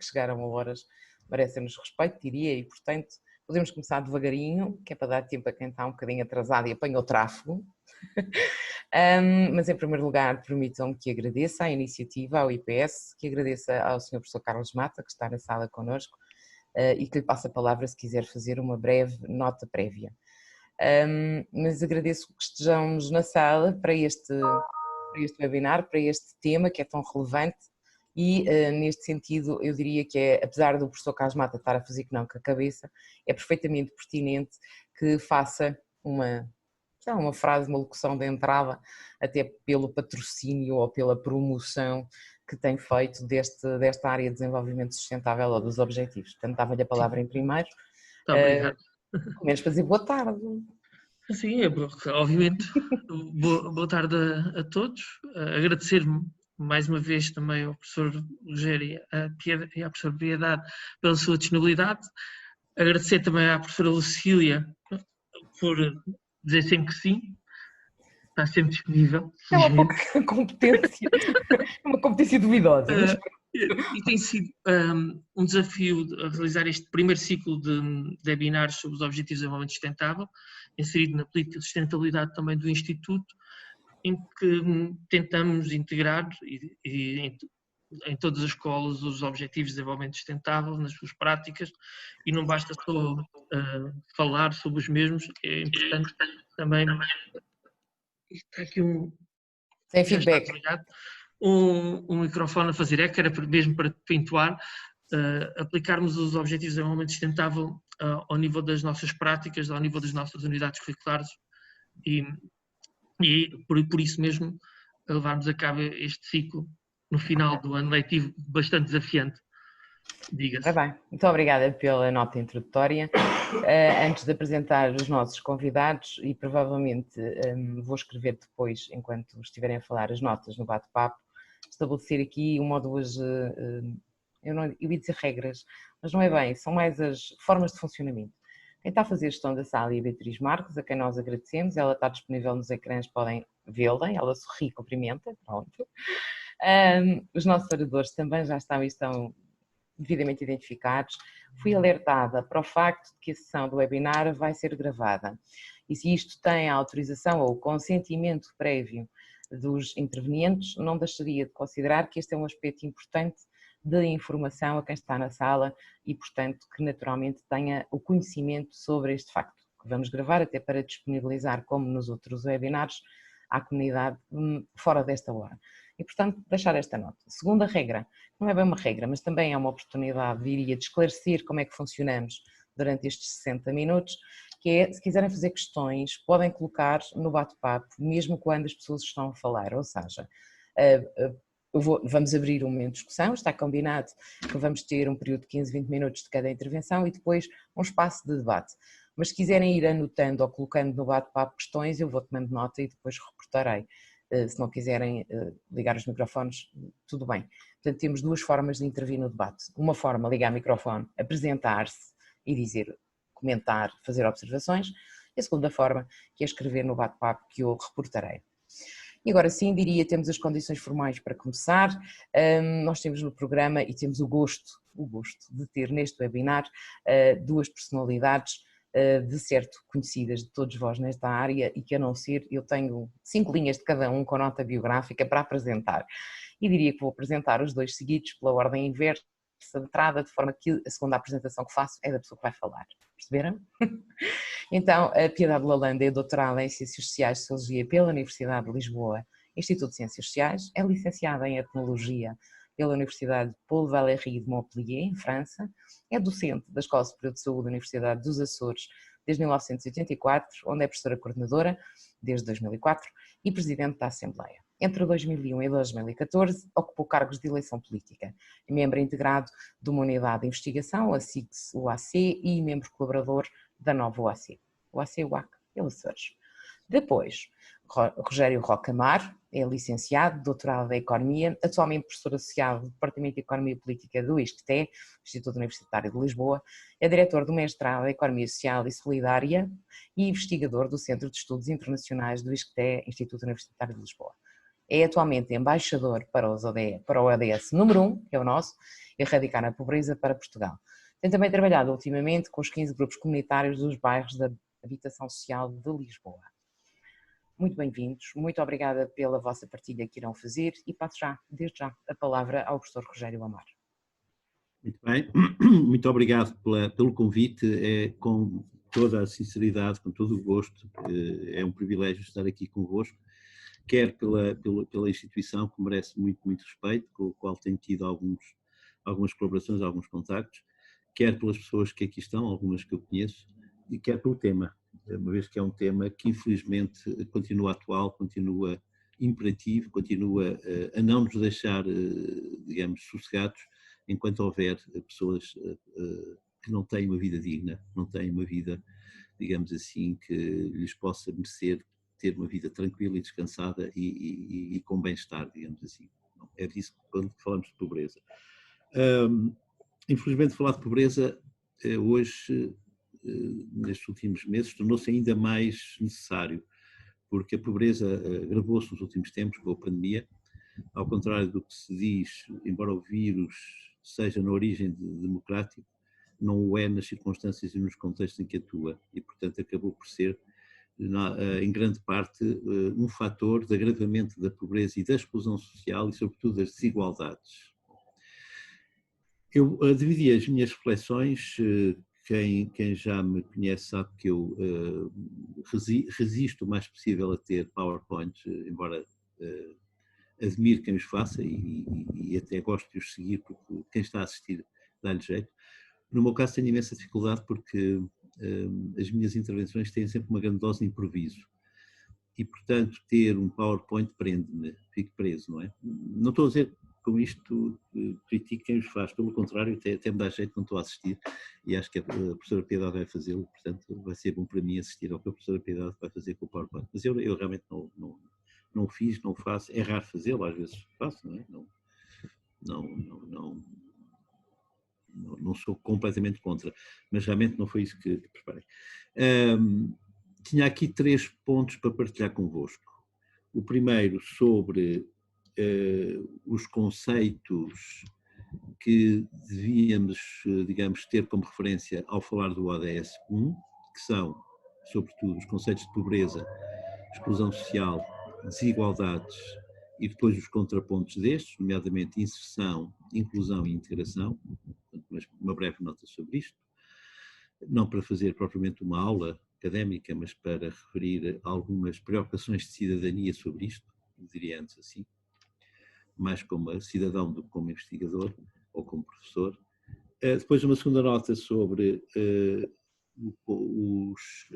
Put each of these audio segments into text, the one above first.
que chegaram a horas merecem-nos respeito, diria, e portanto podemos começar devagarinho, que é para dar tempo a quem está um bocadinho atrasado e apanha o tráfego. Mas em primeiro lugar permitam-me que agradeça a iniciativa, ao IPS, que agradeça ao Sr. Professor Carlos Mata, que está na sala connosco, e que lhe passe a palavra se quiser fazer uma breve nota prévia. Mas agradeço que estejamos na sala para este webinar, para este tema que é tão relevante e neste sentido eu diria que é, apesar do professor Carlos Mata estar a fazer que não com a cabeça, é perfeitamente pertinente que faça uma frase, uma locução de entrada, até pelo patrocínio ou pela promoção que tem feito desta área de desenvolvimento sustentável ou dos objetivos. Portanto, dava-lhe a palavra em primeiro. Muito obrigado. Pelo menos para dizer boa tarde. Sim, obviamente. Boa tarde a todos. Agradecer-me mais uma vez também ao professor Rogério e à professora Piedade pela sua disponibilidade. Agradecer também à professora Lucília por dizer sempre que sim. Está sempre disponível. É uma pouca competência, uma competência duvidosa. E tem sido um desafio realizar este primeiro ciclo de webinars sobre os Objetivos de Desenvolvimento Sustentável, inserido na política de sustentabilidade também do Instituto, em que tentamos integrar em todas as escolas os Objetivos de Desenvolvimento Sustentável nas suas práticas, e não basta só falar sobre os mesmos, é importante também. Está aqui Tem feedback. Um microfone a fazer eco, era mesmo para entoar, aplicarmos os Objetivos de Desenvolvimento Sustentável ao nível das nossas práticas, ao nível das nossas unidades curriculares e por isso mesmo levarmos a cabo este ciclo no final do ano letivo bastante desafiante, diga-se. Bem, muito obrigada pela nota introdutória. Antes de apresentar os nossos convidados, e provavelmente vou escrever depois, enquanto estiverem a falar, as notas no bate-papo, estabelecer aqui uma ou duas, eu ia dizer regras, mas não é bem, são mais as formas de funcionamento. Quem está a fazer a gestão da sala é a Beatriz Marques, a quem nós agradecemos, ela está disponível nos ecrãs, podem vê-la, ela sorri e cumprimenta, pronto. Os nossos oradores também já estão devidamente identificados. Fui alertada para o facto de que a sessão do webinar vai ser gravada e se isto tem a autorização ou o consentimento prévio dos intervenientes, não deixaria de considerar que este é um aspecto importante de informação a quem está na sala e, portanto, que naturalmente tenha o conhecimento sobre este facto, que vamos gravar até para disponibilizar, como nos outros webinars, à comunidade fora desta hora. E, portanto, deixar esta nota. Segunda regra, não é bem uma regra, mas também é uma oportunidade, diria, de esclarecer como é que funcionamos durante estes 60 minutos, que é, se quiserem fazer questões, podem colocar no bate-papo, mesmo quando as pessoas estão a falar, ou seja, vamos abrir um momento de discussão, está combinado que vamos ter um período de 15, 20 minutos de cada intervenção e depois um espaço de debate. Mas se quiserem ir anotando ou colocando no bate-papo questões, eu vou tomando nota e depois reportarei. Se não quiserem ligar os microfones, tudo bem. Portanto, temos duas formas de intervir no debate. Uma forma, ligar o microfone, apresentar-se e dizer, comentar, fazer observações. E a segunda forma, que é escrever no bate-papo, que eu reportarei. E agora sim, diria, temos as condições formais para começar. Nós temos no programa e temos o gosto de ter neste webinar duas personalidades de certo conhecidas de todos vós nesta área e que, a não ser, eu tenho 5 linhas de cada um com nota biográfica para apresentar. E diria que vou apresentar os dois seguidos pela ordem inversa de entrada, de forma que a segunda apresentação que faço é da pessoa que vai falar. Perceberam? Então, a Piedade Lalande é doutorada em Ciências Sociais e Sociologia pela Universidade de Lisboa, Instituto de Ciências Sociais, é licenciada em Etnologia pela Universidade Paul Valéry de Montpellier, em França, é docente da Escola Superior de Saúde da Universidade dos Açores desde 1984, onde é professora coordenadora desde 2004 e presidente da Assembleia. Entre 2001 e 2014 ocupou cargos de eleição política, é membro integrado de uma unidade de investigação, a SIGS-UAC, e membro colaborador da nova UAC, UAC-UAC e Açores. Depois, Rogério Rocamar é licenciado, doutorado em Economia, atualmente professor associado do Departamento de Economia e Política do ISCTE, Instituto Universitário de Lisboa, é diretor do mestrado em Economia Social e Solidária e investigador do Centro de Estudos Internacionais do ISCTE, Instituto Universitário de Lisboa. É atualmente embaixador para o ODS número 1, que é o nosso, Erradicar a Pobreza para Portugal. Tem também trabalhado ultimamente com os 15 grupos comunitários dos bairros da Habitação Social de Lisboa. Muito bem-vindos, muito obrigada pela vossa partilha que irão fazer e passo desde já, a palavra ao professor Rogério Amar. Muito bem, muito obrigado pelo convite, com toda a sinceridade, com todo o gosto, é um privilégio estar aqui convosco, quer pela instituição, que merece muito respeito, com o qual tenho tido algumas colaborações, alguns contactos, quer pelas pessoas que aqui estão, algumas que eu conheço, e quer pelo tema, uma vez que é um tema que infelizmente continua atual, continua imperativo, continua a não nos deixar, digamos, sossegados, enquanto houver pessoas que não têm uma vida digna, não têm uma vida, digamos assim, que lhes possa merecer ter uma vida tranquila e descansada e com bem-estar, digamos assim. É disso quando falamos de pobreza. Infelizmente, falar de pobreza hoje, nestes últimos meses, tornou-se ainda mais necessário, porque a pobreza agravou-se nos últimos tempos com a pandemia. Ao contrário do que se diz, embora o vírus seja na origem democrático, não o é nas circunstâncias e nos contextos em que atua, e portanto acabou por ser, em grande parte, um fator de agravamento da pobreza e da exclusão social e sobretudo das desigualdades. Eu dividi as minhas reflexões, quem já me conhece sabe que eu resisto o mais possível a ter PowerPoint, embora admiro quem os faça e até gosto de os seguir, porque quem está a assistir dá-lhe jeito. No meu caso tenho imensa dificuldade porque as minhas intervenções têm sempre uma grande dose de improviso e, portanto, ter um PowerPoint prende-me, fico preso, não é? Não estou a dizer com isto critico quem os faz, pelo contrário, até me dá jeito quando estou a assistir e acho que a professora Piedade vai fazê-lo, portanto vai ser bom para mim assistir ao que a professora Piedade vai fazer com o PowerPoint. Mas eu realmente não fiz, não faço, é raro fazê-lo, às vezes faço, não é? Não sou completamente contra, mas realmente não foi isso que preparei. Tinha aqui 3 pontos para partilhar convosco. O primeiro sobre os conceitos que devíamos, digamos, ter como referência ao falar do ODS 1, que são, sobretudo, os conceitos de pobreza, exclusão social, desigualdades e depois os contrapontos destes, nomeadamente inserção, inclusão e integração, uma breve nota sobre isto, não para fazer propriamente uma aula académica, mas para referir algumas preocupações de cidadania sobre isto, diria antes assim, mais como cidadão do que como investigador ou como professor. Depois uma segunda nota sobre os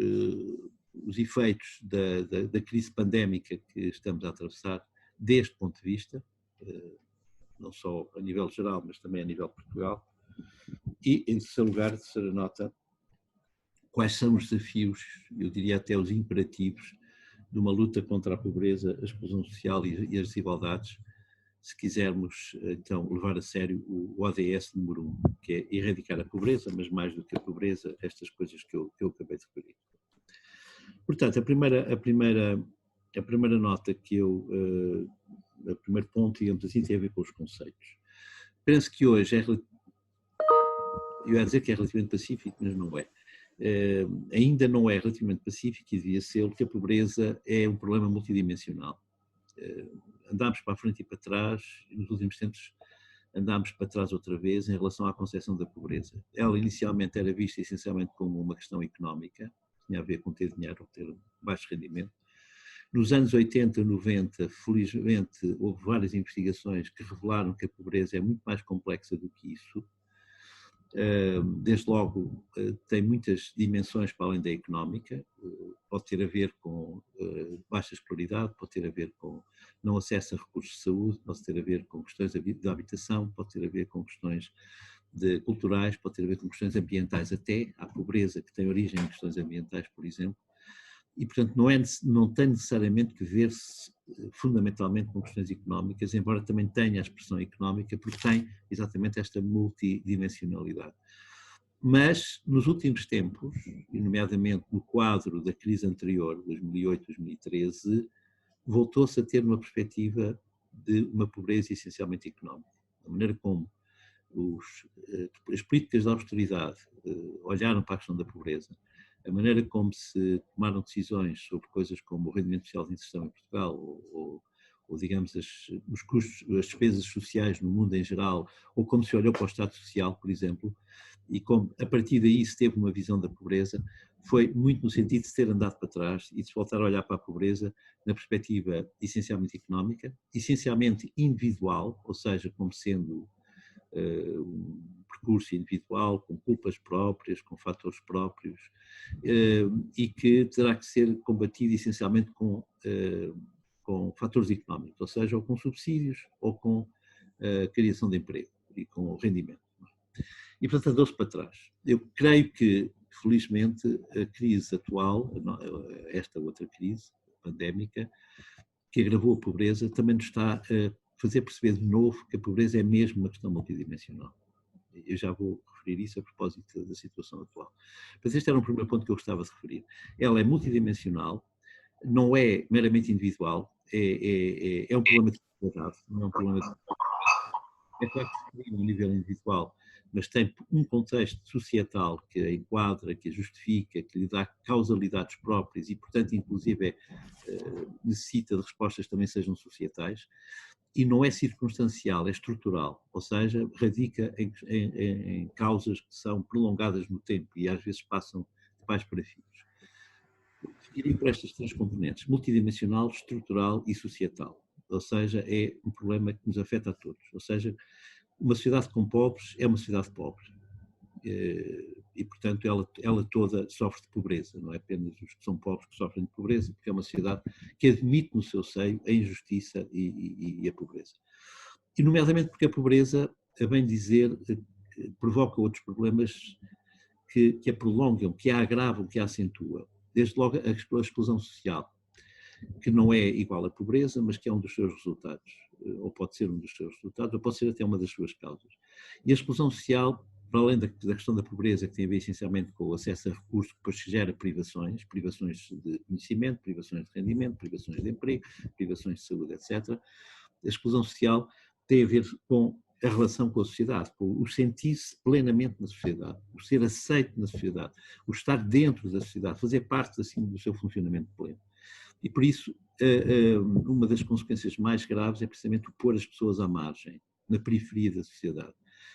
efeitos da crise pandémica que estamos a atravessar deste ponto de vista, não só a nível geral, mas também a nível de Portugal. E, em terceiro lugar, a terceira nota, quais são os desafios, eu diria até os imperativos, de uma luta contra a pobreza, a exclusão social e as desigualdades, se quisermos, então, levar a sério o ODS número 1, que é erradicar a pobreza, mas mais do que a pobreza, estas coisas que eu acabei de referir. Portanto, a primeira nota que eu, o primeiro ponto, digamos assim, tem a ver com os conceitos. Penso que hoje eu ia dizer que é relativamente pacífico, mas não é. Ainda não é relativamente pacífico e devia ser, porque a pobreza é um problema multidimensional. Andámos para a frente e para trás, e nos últimos tempos andámos para trás outra vez em relação à concepção da pobreza. Ela inicialmente era vista essencialmente como uma questão económica, tinha a ver com ter dinheiro ou ter baixo rendimento. Nos anos 80 e 90, felizmente, houve várias investigações que revelaram que a pobreza é muito mais complexa do que isso. Desde logo, tem muitas dimensões para além da económica, pode ter a ver com baixa escolaridade, pode ter a ver com não acesso a recursos de saúde, pode ter a ver com questões de habitação, pode ter a ver com questões culturais, pode ter a ver com questões ambientais, até a pobreza que tem origem em questões ambientais, por exemplo, e portanto não tem necessariamente que ver-se fundamentalmente com questões económicas, embora também tenha a expressão económica, porque tem exatamente esta multidimensionalidade. Mas nos últimos tempos, e nomeadamente no quadro da crise anterior, 2008, 2013, voltou-se a ter uma perspectiva de uma pobreza essencialmente económica. A maneira como as políticas de austeridade olharam para a questão da pobreza, a maneira como se tomaram decisões sobre coisas como o rendimento social de inserção em Portugal ou digamos, os custos, as despesas sociais no mundo em geral, ou como se olhou para o Estado Social, por exemplo, e como a partir daí se teve uma visão da pobreza, foi muito no sentido de se ter andado para trás e de se voltar a olhar para a pobreza na perspectiva essencialmente económica, essencialmente individual, ou seja, como sendo um percurso individual, com culpas próprias, com fatores próprios, e que terá que ser combatido essencialmente com fatores económicos, ou seja, ou com subsídios ou com criação de emprego e com rendimento. E, portanto, andou-se para trás. Eu creio que, felizmente, a crise atual, esta outra crise pandémica, que agravou a pobreza, também nos está a fazer perceber de novo que a pobreza é mesmo uma questão multidimensional. Eu já vou referir isso a propósito da situação atual. Mas este era um primeiro ponto que eu gostava de referir. Ela é multidimensional, não é meramente individual, é um problema de sociedade, não é um problema de... É claro que se cria a nível individual, mas tem um contexto societal que a enquadra, que a justifica, que lhe dá causalidades próprias e, portanto, inclusive necessita de respostas que também sejam societais, e não é circunstancial, é estrutural, ou seja, radica em causas que são prolongadas no tempo e às vezes passam de pais para filhos. Definiria por estas três componentes, multidimensional, estrutural e societal, ou seja, é um problema que nos afeta a todos, ou seja, uma sociedade com pobres é uma sociedade pobre e, portanto, ela toda sofre de pobreza, não é apenas os que são pobres que sofrem de pobreza, porque é uma sociedade que admite no seu seio a injustiça e a pobreza. E, nomeadamente, porque a pobreza, a bem dizer, provoca outros problemas que a prolongam, que a agravam, que a acentuam. Desde logo a exclusão social, que não é igual à pobreza, mas que é um dos seus resultados, ou pode ser um dos seus resultados, ou pode ser até uma das suas causas. E a exclusão social, para além da questão da pobreza, que tem a ver essencialmente com o acesso a recursos, que depois gera privações de conhecimento, privações de rendimento, privações de emprego, privações de saúde, etc. A exclusão social tem a ver com a relação com a sociedade, com o sentir-se plenamente na sociedade, o ser aceito na sociedade, o estar dentro da sociedade, fazer parte assim do seu funcionamento pleno. E por isso, uma das consequências mais graves é precisamente o pôr as pessoas à margem, na periferia da sociedade,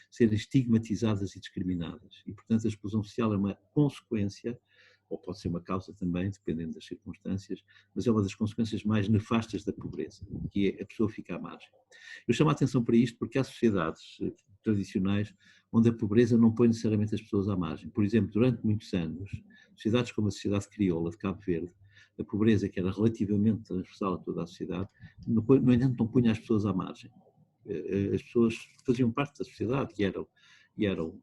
serem estigmatizadas e discriminadas. E, portanto, a exclusão social é uma consequência, ou pode ser uma causa também, dependendo das circunstâncias, mas é uma das consequências mais nefastas da pobreza, que é a pessoa ficar à margem. Eu chamo a atenção para isto porque há sociedades tradicionais onde a pobreza não põe necessariamente as pessoas à margem. Por exemplo, durante muitos anos, sociedades como a sociedade crioula de Cabo Verde, a pobreza, que era relativamente transversal a toda a sociedade, no entanto não punha as pessoas à margem. As pessoas faziam parte da sociedade e eram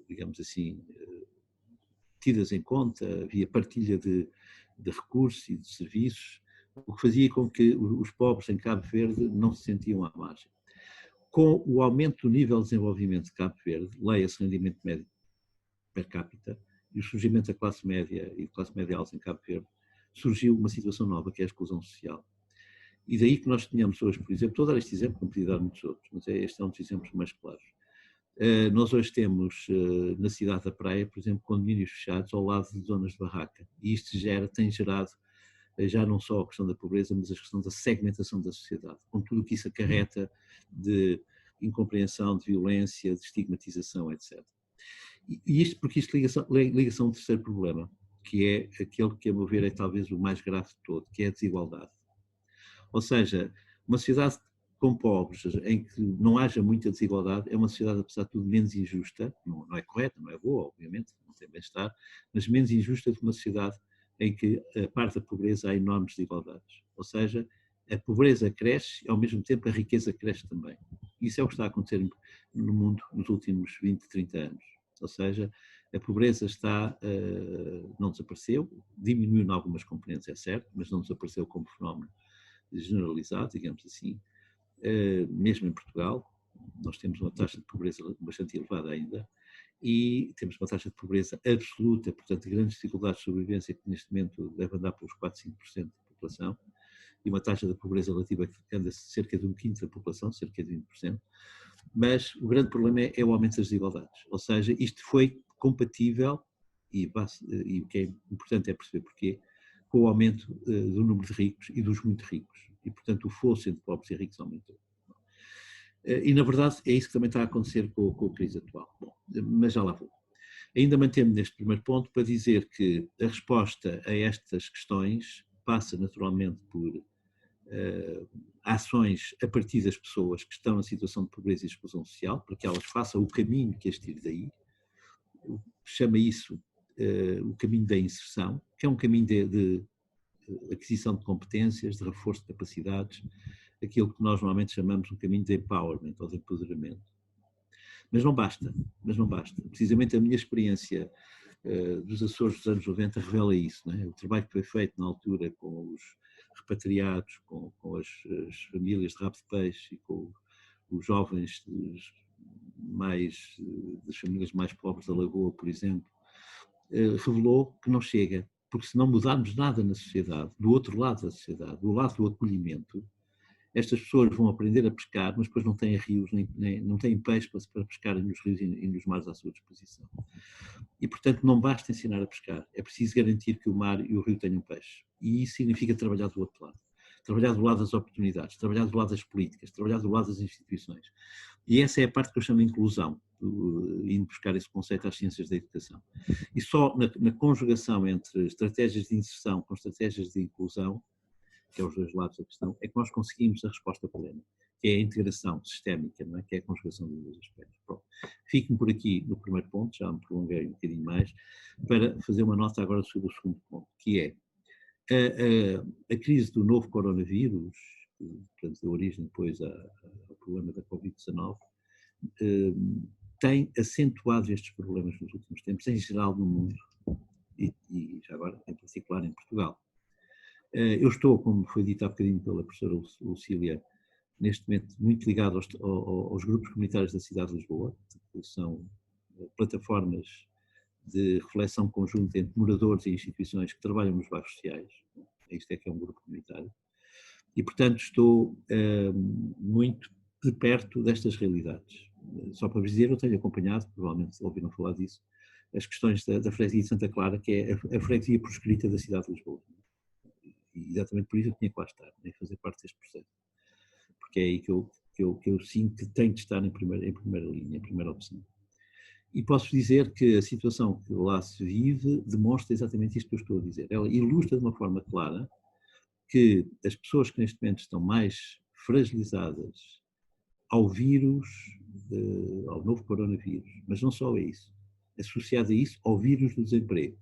digamos assim, tidas em conta, havia partilha de recursos e de serviços, o que fazia com que os pobres em Cabo Verde não se sentiam à margem. Com o aumento do nível de desenvolvimento de Cabo Verde, leia-se rendimento médio per capita, e o surgimento da classe média e classe média alta em Cabo Verde, surgiu uma situação nova, que é a exclusão social. E daí que nós tenhamos hoje, por exemplo, estou a dar este exemplo, não podia dar muitos outros, mas este é um dos exemplos mais claros. Nós hoje temos na cidade da Praia, por exemplo, condomínios fechados ao lado de zonas de barraca. E isto tem gerado já não só a questão da pobreza, mas a questão da segmentação da sociedade, com tudo o que isso acarreta de incompreensão, de violência, de estigmatização, etc. E isto porque isto liga-se a um terceiro problema, que é aquele que, a meu ver, é talvez o mais grave de todo, que é a desigualdade. Ou seja, uma sociedade com pobres, em que não haja muita desigualdade, é uma sociedade, apesar de tudo, menos injusta, não é correta, não é boa, obviamente, não tem bem-estar, mas menos injusta do que uma sociedade em que, a parte da pobreza, há enormes desigualdades. Ou seja, a pobreza cresce e, ao mesmo tempo, a riqueza cresce também. Isso é o que está a acontecer no mundo nos últimos 20, 30 anos. Ou seja, a pobreza não desapareceu, diminuiu em algumas componentes, é certo, mas não desapareceu como fenómeno generalizado, digamos assim. Mesmo em Portugal, nós temos uma taxa de pobreza bastante elevada ainda e temos uma taxa de pobreza absoluta, portanto, grandes dificuldades de sobrevivência que neste momento deve andar pelos 4, 5% da população, e uma taxa de pobreza relativa que anda cerca de um quinto da população, cerca de 20%, mas o grande problema é o aumento das desigualdades, ou seja, isto foi compatível, e o que é importante é perceber porquê, com o aumento do número de ricos e dos muito ricos, e portanto o fosso entre pobres e ricos aumentou. E na verdade é isso que também está a acontecer com a crise atual. Bom, mas já lá vou. Ainda mantendo neste primeiro ponto para dizer que a resposta a estas questões passa naturalmente por ações a partir das pessoas que estão em situação de pobreza e exclusão social, para que elas façam o caminho que as tire daí. Chama isso o caminho da inserção, que é um caminho de aquisição de competências, de reforço de capacidades, aquilo que nós normalmente chamamos um caminho de empowerment ou de empoderamento. Mas não basta. Precisamente a minha experiência dos Açores dos anos 90 revela isso, não é? O trabalho que foi feito na altura com os repatriados, com as famílias de rabo de peixe e com os jovens das famílias mais pobres da Lagoa, por exemplo, revelou que não chega, porque se não mudarmos nada na sociedade, do outro lado da sociedade, do lado do acolhimento, estas pessoas vão aprender a pescar, mas depois não têm rios, não têm peixe para pescarem nos rios e nos mares à sua disposição. E, portanto, não basta ensinar a pescar, é preciso garantir que o mar e o rio tenham peixe. E isso significa trabalhar do outro lado. Trabalhar do lado das oportunidades, trabalhar do lado das políticas, trabalhar do lado das instituições. E essa é a parte que eu chamo de inclusão, indo buscar esse conceito às ciências da educação. E só na conjugação entre estratégias de inserção com estratégias de inclusão, que é os dois lados da questão, é que nós conseguimos a resposta plena, que é a integração sistémica, não é? Que é a conjugação dos dois aspectos. Pronto. Fico-me por aqui no primeiro ponto, já me prolonguei um bocadinho mais, para fazer uma nota agora sobre o segundo ponto, que é a crise do novo coronavírus, que portanto, deu origem depois ao problema da Covid-19, tem acentuado estes problemas nos últimos tempos, em geral no mundo, e já agora em particular em Portugal. Eu estou, como foi dito há bocadinho pela professora Lucília, neste momento muito ligado aos grupos comunitários da cidade de Lisboa, que são plataformas de reflexão conjunta entre moradores e instituições que trabalham nos bairros sociais. Isto é que é um grupo comunitário. E, portanto, estou muito de perto destas realidades. Só para vos dizer, eu tenho acompanhado, provavelmente ouviram falar disso, as questões da freguesia de Santa Clara, que é a freguesia proscrita da cidade de Lisboa. E exatamente por isso eu tinha que lá estar, né, fazer parte deste processo. Porque é aí que eu sinto que tenho de estar em primeira linha, em primeira opção. E posso dizer que a situação que lá se vive demonstra exatamente isto que eu estou a dizer. Ela ilustra de uma forma clara que as pessoas que neste momento estão mais fragilizadas ao vírus, ao novo coronavírus, mas não só a isso, associado a isso ao vírus do desemprego,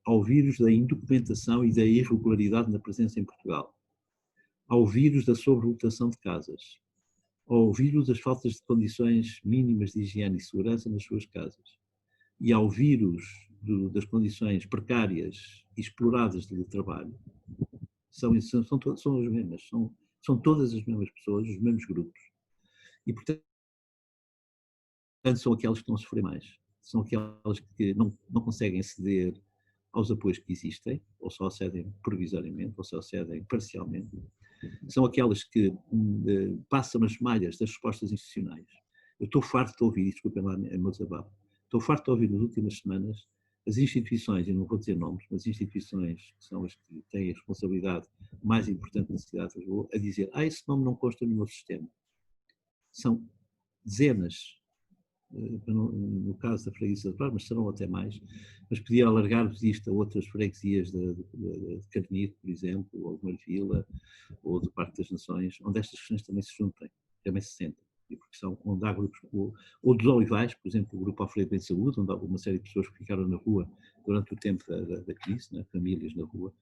ao vírus da indocumentação e da irregularidade na presença em Portugal, ao vírus da sobrelotação de casas, ao vírus das faltas de condições mínimas de higiene e segurança nas suas casas, e ao vírus das condições precárias e exploradas do trabalho, são as mesmas, são todas as mesmas pessoas, os mesmos grupos. E, portanto, são aquelas que estão a sofrer mais, são aquelas que não conseguem aceder aos apoios que existem, ou só acedem provisoriamente, ou só acedem parcialmente, são aquelas que passam as malhas das respostas institucionais. Eu estou farto de ouvir, desculpem lá a meu desabafo, estou farto de ouvir nas últimas semanas as instituições, e não vou dizer nomes, mas instituições que são as que têm a responsabilidade mais importante na cidade de Lisboa, a dizer, esse nome não consta no meu sistema. São dezenas, no caso da freguesia de Praia, mas serão até mais, mas podia alargar-vos isto a outras freguesias de Carnide, por exemplo, ou de Marvila, ou do Parque das Nações, onde estas questões também se juntem, também se sentem. E porque são onde há grupos, ou dos Olivais, por exemplo, o Grupo Alfredo Bem Saúde, onde há uma série de pessoas que ficaram na rua durante o tempo da crise, né, famílias na rua.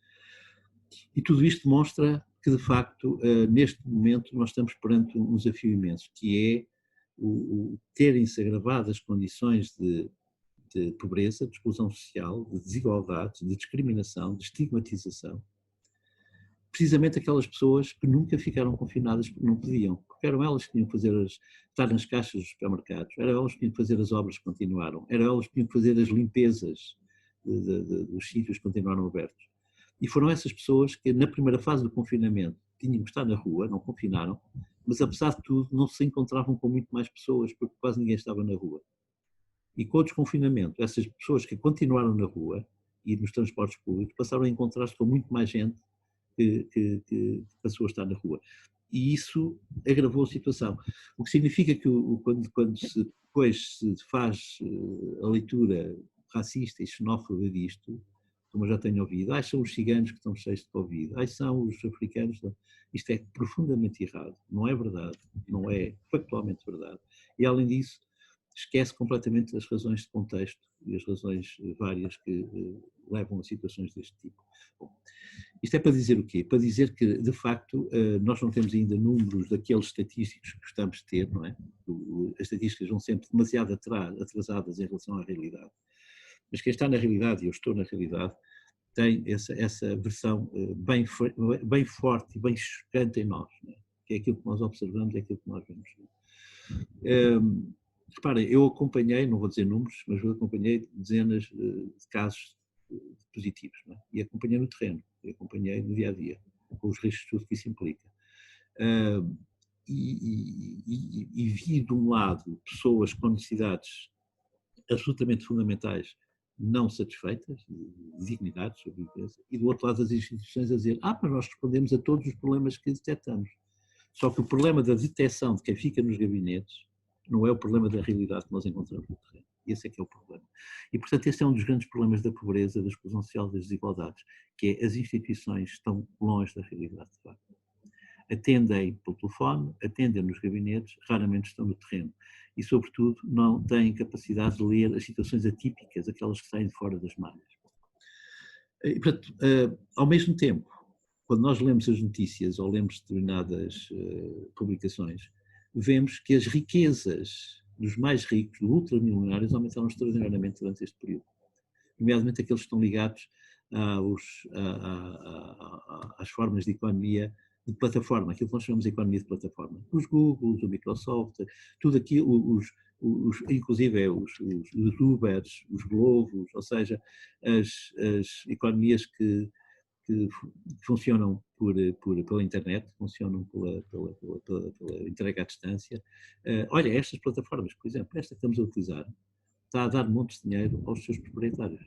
E tudo isto demonstra que, de facto, neste momento nós estamos perante um desafio imenso, que é terem-se agravado as condições de pobreza, de exclusão social, de desigualdade, de discriminação, de estigmatização, precisamente aquelas pessoas que nunca ficaram confinadas porque não podiam, porque eram elas que tinham que estar nas caixas dos supermercados, eram elas que tinham que fazer as obras que continuaram, eram elas que tinham que fazer as limpezas dos sítios que continuaram abertos. E foram essas pessoas que, na primeira fase do confinamento, tinham que estar na rua, não confinaram, mas apesar de tudo não se encontravam com muito mais pessoas, porque quase ninguém estava na rua. E com o desconfinamento, essas pessoas que continuaram na rua e nos transportes públicos passaram a encontrar-se com muito mais gente que passou a estar na rua. E isso agravou a situação. O que significa que quando depois se faz a leitura racista e xenófoba disto, como eu já tenho ouvido, são os ciganos que estão cheios de Covid, são os africanos, isto é profundamente errado, não é verdade, não é factualmente verdade. E além disso, esquece completamente as razões de contexto e as razões várias que levam a situações deste tipo. Bom, isto é para dizer o quê? Para dizer que, de facto, nós não temos ainda números daqueles estatísticos que gostamos de ter, não é? As estatísticas vão sempre demasiado atrasadas em relação à realidade. Mas quem está na realidade, e eu estou na realidade, tem essa versão bem forte e bem chocante em nós, não é? Que é aquilo que nós observamos, é aquilo que nós vemos. Reparem, eu acompanhei, não vou dizer números, mas eu acompanhei dezenas de casos positivos, não é? E acompanhei no terreno, e acompanhei no dia-a-dia, com os riscos de tudo que isso implica. E vi de um lado pessoas com necessidades absolutamente fundamentais não satisfeitas, de dignidade, sobrevivência, e do outro lado as instituições a dizer, mas nós respondemos a todos os problemas que detectamos. Só que o problema da detecção de quem fica nos gabinetes não é o problema da realidade que nós encontramos no terreno. Esse é que é o problema. E, portanto, esse é um dos grandes problemas da pobreza, da exclusão social, das desigualdades, que é as instituições estão longe da realidade, de facto. Atendem pelo telefone, atendem nos gabinetes, raramente estão no terreno. E, sobretudo, não têm capacidade de ler as situações atípicas, aquelas que saem de fora das malhas. E, portanto, ao mesmo tempo, quando nós lemos as notícias ou lemos determinadas publicações, vemos que as riquezas dos mais ricos, dos ultramilionários, aumentaram extraordinariamente durante este período. Nomeadamente aqueles que estão ligados às formas de economia de plataforma, aquilo que nós chamamos de economia de plataforma. Os Googles, o Microsoft, tudo aquilo, inclusive os Ubers, os Globos, ou seja, as economias que funcionam pela internet, funcionam pela entrega à distância. Olha, estas plataformas, por exemplo, esta que estamos a utilizar, está a dar montes de dinheiro aos seus proprietários.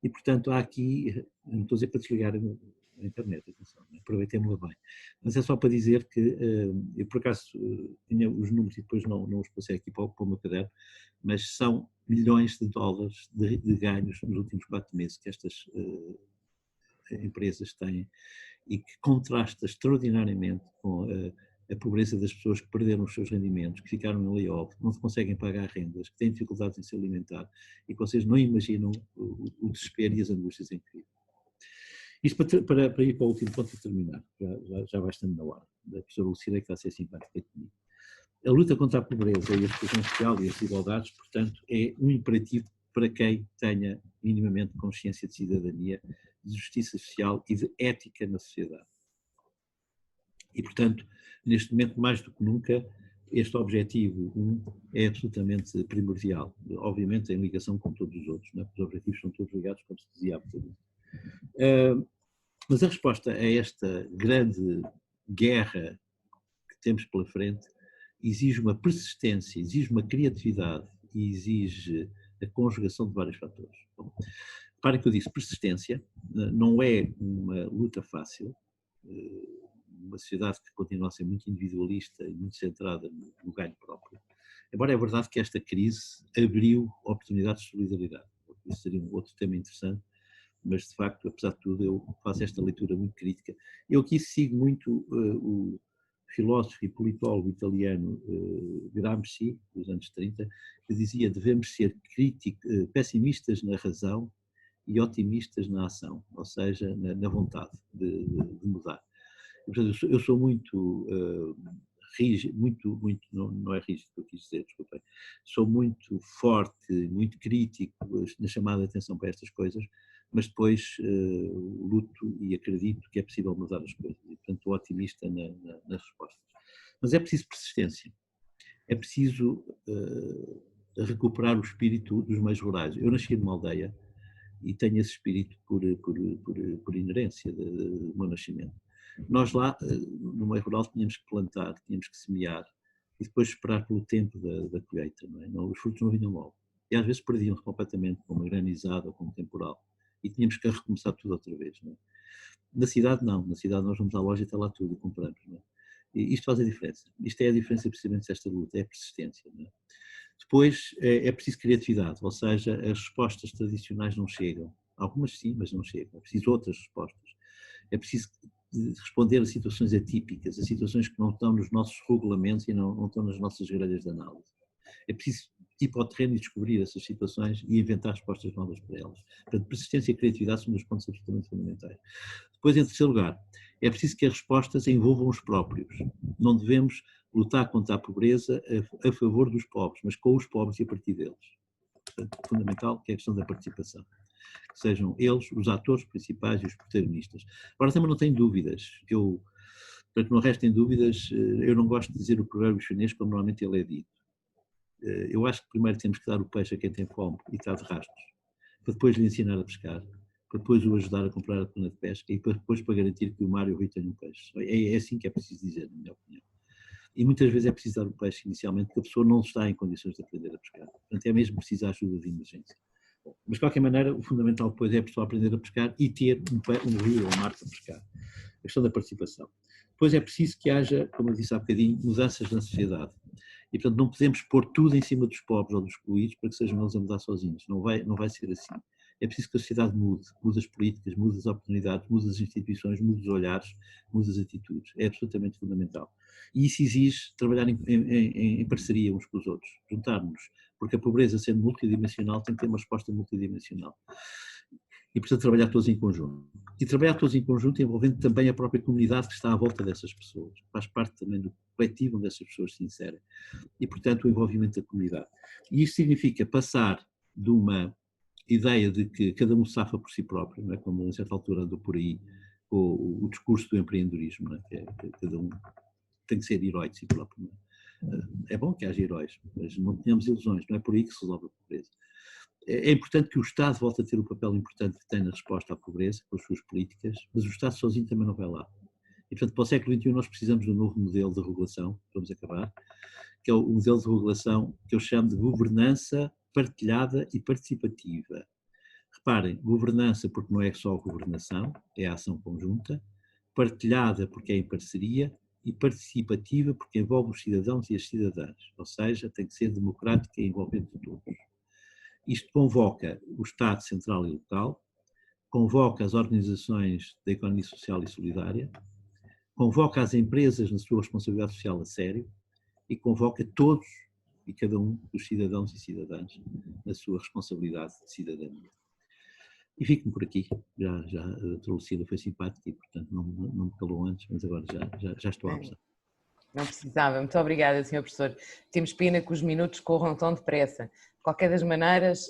E, portanto, há aqui, não estou a dizer para desligar a internet, atenção, aproveitemos-la bem, mas é só para dizer que, eu por acaso tinha os números e depois não os passei aqui para o meu caderno, mas são milhões de dólares de ganhos nos últimos 4 meses que estas empresas têm e que contrasta extraordinariamente com a pobreza das pessoas que perderam os seus rendimentos, que ficaram em layoff, que não conseguem pagar rendas, que têm dificuldades em se alimentar e que vocês não imaginam o desespero e as angústias em que vivem. Isto para ir para o último ponto e terminar, já vai estando na hora, da professora Lucila que está a ser simpática comigo. A luta contra a pobreza e a exclusão social e as desigualdades, portanto, é um imperativo para quem tenha minimamente consciência de cidadania, de justiça social e de ética na sociedade. E, portanto, neste momento, mais do que nunca, este objetivo é absolutamente primordial, obviamente em ligação com todos os outros, não é? Os objetivos são todos ligados, como se dizia há bocadinho. Mas a resposta a esta grande guerra que temos pela frente exige uma persistência, exige uma criatividade e exige a conjugação de vários fatores. Bom, reparem que eu disse persistência, não é uma luta fácil, uma sociedade que continua a ser muito individualista e muito centrada no ganho próprio. Embora é verdade que esta crise abriu oportunidades de solidariedade. Isso seria um outro tema interessante, mas de facto, apesar de tudo, eu faço esta leitura muito crítica. Eu aqui sigo muito o filósofo e politólogo italiano Gramsci, dos anos 30, que dizia: devemos ser pessimistas na razão e otimistas na ação, ou seja, na vontade de mudar. Eu sou muito rígido, não é rígido que eu quis dizer, desculpem, sou muito forte, muito crítico na chamada de atenção para estas coisas, mas depois luto e acredito que é possível mudar as coisas, e portanto estou otimista nas respostas. Mas é preciso persistência, é preciso recuperar o espírito dos meios rurais. Eu nasci numa aldeia e tenho esse espírito por inerência do meu nascimento. Nós lá, no meio rural, tínhamos que plantar, tínhamos que semear e depois esperar pelo tempo da colheita, não é? Não, os frutos não vinham logo. E às vezes perdiam-se completamente com uma granizada ou com um temporal. E tínhamos que recomeçar tudo outra vez, não é? Na cidade não, na cidade nós vamos à loja e está lá tudo e compramos, não é? E isto faz a diferença. Isto é a diferença precisamente desta luta, é a persistência, não é? Depois é preciso criatividade, ou seja, as respostas tradicionais não chegam. Algumas sim, mas não chegam. É preciso outras respostas. É preciso responder a situações atípicas, a situações que não estão nos nossos regulamentos e não estão nas nossas grelhas de análise. É preciso ir para o terreno e descobrir essas situações e inventar respostas novas para elas. Portanto, persistência e criatividade são dos pontos absolutamente fundamentais. Depois, em terceiro lugar, é preciso que as respostas envolvam os próprios. Não devemos lutar contra a pobreza a favor dos pobres, mas com os pobres e a partir deles. Portanto, fundamental que é a questão da participação. Que sejam eles os atores principais e os protagonistas. Agora também não tenho dúvidas. Portanto, não restem dúvidas, eu não gosto de dizer o provérbio chinês como normalmente ele é dito. Eu acho que primeiro temos que dar o peixe a quem tem fome e está de rastros, para depois lhe ensinar a pescar, para depois o ajudar a comprar a cana de pesca e depois para garantir que o mar e o rio tenham peixe. É assim que é preciso dizer, na minha opinião. E muitas vezes é preciso dar o peixe inicialmente porque a pessoa não está em condições de aprender a pescar. Portanto, é mesmo preciso a ajuda de emergência. Mas, de qualquer maneira, o fundamental depois é a pessoa aprender a pescar e ter um rio ou um mar para pescar. A questão da participação. Depois é preciso que haja, como eu disse há bocadinho, mudanças na sociedade. E, portanto, não podemos pôr tudo em cima dos pobres ou dos excluídos para que sejam eles a mudar sozinhos. Não vai ser assim. É preciso que a sociedade mude as políticas, mude as oportunidades, mude as instituições, mude os olhares, mude as atitudes. É absolutamente fundamental. E isso exige trabalhar em parceria uns com os outros, juntar-nos, porque a pobreza, sendo multidimensional, tem que ter uma resposta multidimensional. E precisa trabalhar todos em conjunto. E trabalhar todos em conjunto envolvendo também a própria comunidade que está à volta dessas pessoas. Faz parte também do coletivo onde essas pessoas se inserem. E, portanto, o envolvimento da comunidade. E isto significa passar de uma ideia de que cada um safa por si próprio, não é? Como a certa altura andou por aí o discurso do empreendedorismo, não é? Que cada um tem que ser herói de si próprio. Não é? É bom que haja heróis, mas não tenhamos ilusões, não é por aí que se resolve a pobreza. É importante que o Estado volte a ter o papel importante que tem na resposta à pobreza, com as suas políticas, mas o Estado sozinho também não vai lá. E, portanto, para o século XXI nós precisamos de um novo modelo de regulação, vamos acabar, que é o modelo de regulação que eu chamo de governança partilhada e participativa. Reparem, governança porque não é só governação, é a ação conjunta, partilhada porque é em parceria e participativa porque envolve os cidadãos e as cidadãs, ou seja, tem que ser democrática e envolvente de todos. Isto convoca o Estado central e local, convoca as organizações da economia social e solidária, convoca as empresas na sua responsabilidade social a sério e convoca todos e cada um dos cidadãos e cidadãs na sua responsabilidade de cidadania. E fico-me por aqui, já a doutora Lucila foi simpática e, portanto, não me calou antes, mas agora já estou a abusar. Não precisava. Muito obrigada, Sr. Professor. Temos pena que os minutos corram tão depressa. De qualquer das maneiras,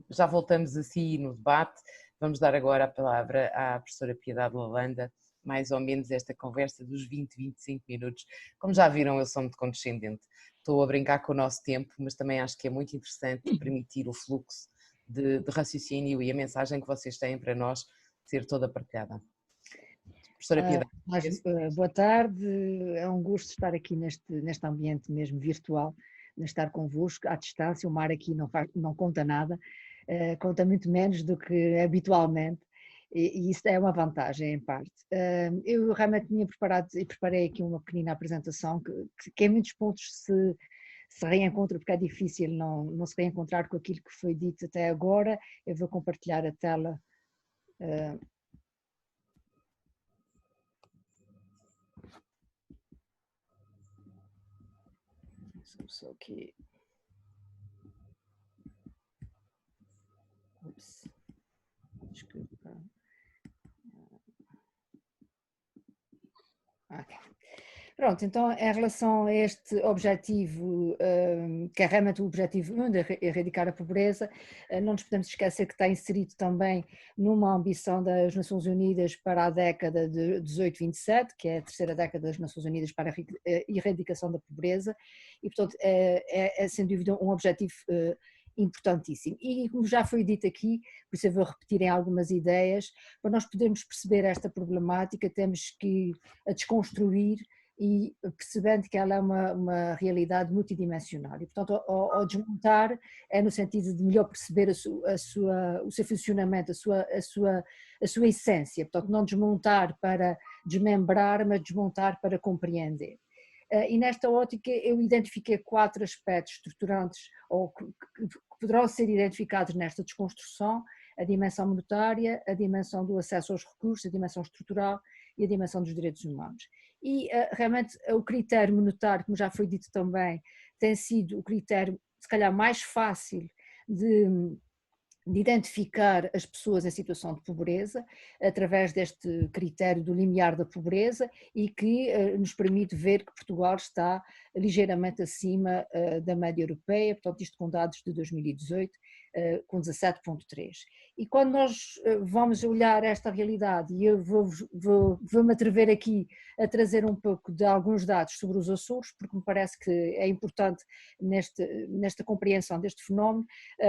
já voltamos assim no debate. Vamos dar agora a palavra à professora Piedade Lalanda, mais ou menos esta conversa dos 20, 25 minutos. Como já viram, eu sou muito condescendente. Estou a brincar com o nosso tempo, mas também acho que é muito interessante permitir o fluxo de raciocínio e a mensagem que vocês têm para nós ser toda partilhada. Professora Piedade. Boa tarde, é um gosto estar aqui neste ambiente mesmo virtual, estar convosco à distância. O mar aqui não conta nada, conta muito menos do que habitualmente, e isso é uma vantagem em parte. Eu realmente tinha preparado e preparei aqui uma pequenina apresentação que em muitos pontos se reencontra, porque é difícil não se reencontrar com aquilo que foi dito até agora. Eu vou compartilhar a tela. Só que... Ups. Desculpa. Okay. Pronto, então em relação a este objetivo, que é realmente o objetivo 1 de erradicar a pobreza, não nos podemos esquecer que está inserido também numa ambição das Nações Unidas para a década de 1827, que é a terceira década das Nações Unidas para a erradicação da pobreza, e portanto é sem dúvida um objetivo importantíssimo. E como já foi dito aqui, por isso eu vou repetir em algumas ideias, para nós podermos perceber esta problemática temos que a desconstruir e percebendo que ela é uma realidade multidimensional. E, portanto, ao desmontar é no sentido de melhor perceber o seu funcionamento, a sua essência. Portanto, não desmontar para desmembrar, mas desmontar para compreender. E nesta ótica eu identifiquei 4 aspectos estruturantes ou que poderão ser identificados nesta desconstrução: a dimensão monetária, a dimensão do acesso aos recursos, a dimensão estrutural e a dimensão dos direitos humanos. E realmente o critério monetário, como já foi dito também, tem sido o critério se calhar mais fácil de identificar as pessoas em situação de pobreza, através deste critério do limiar da pobreza, e que nos permite ver que Portugal está ligeiramente acima da média europeia, portanto isto com dados de 2018, com 17,3. E quando nós vamos olhar esta realidade, e eu vou-me atrever aqui a trazer um pouco de alguns dados sobre os Açores, porque me parece que é importante nesta compreensão deste fenómeno.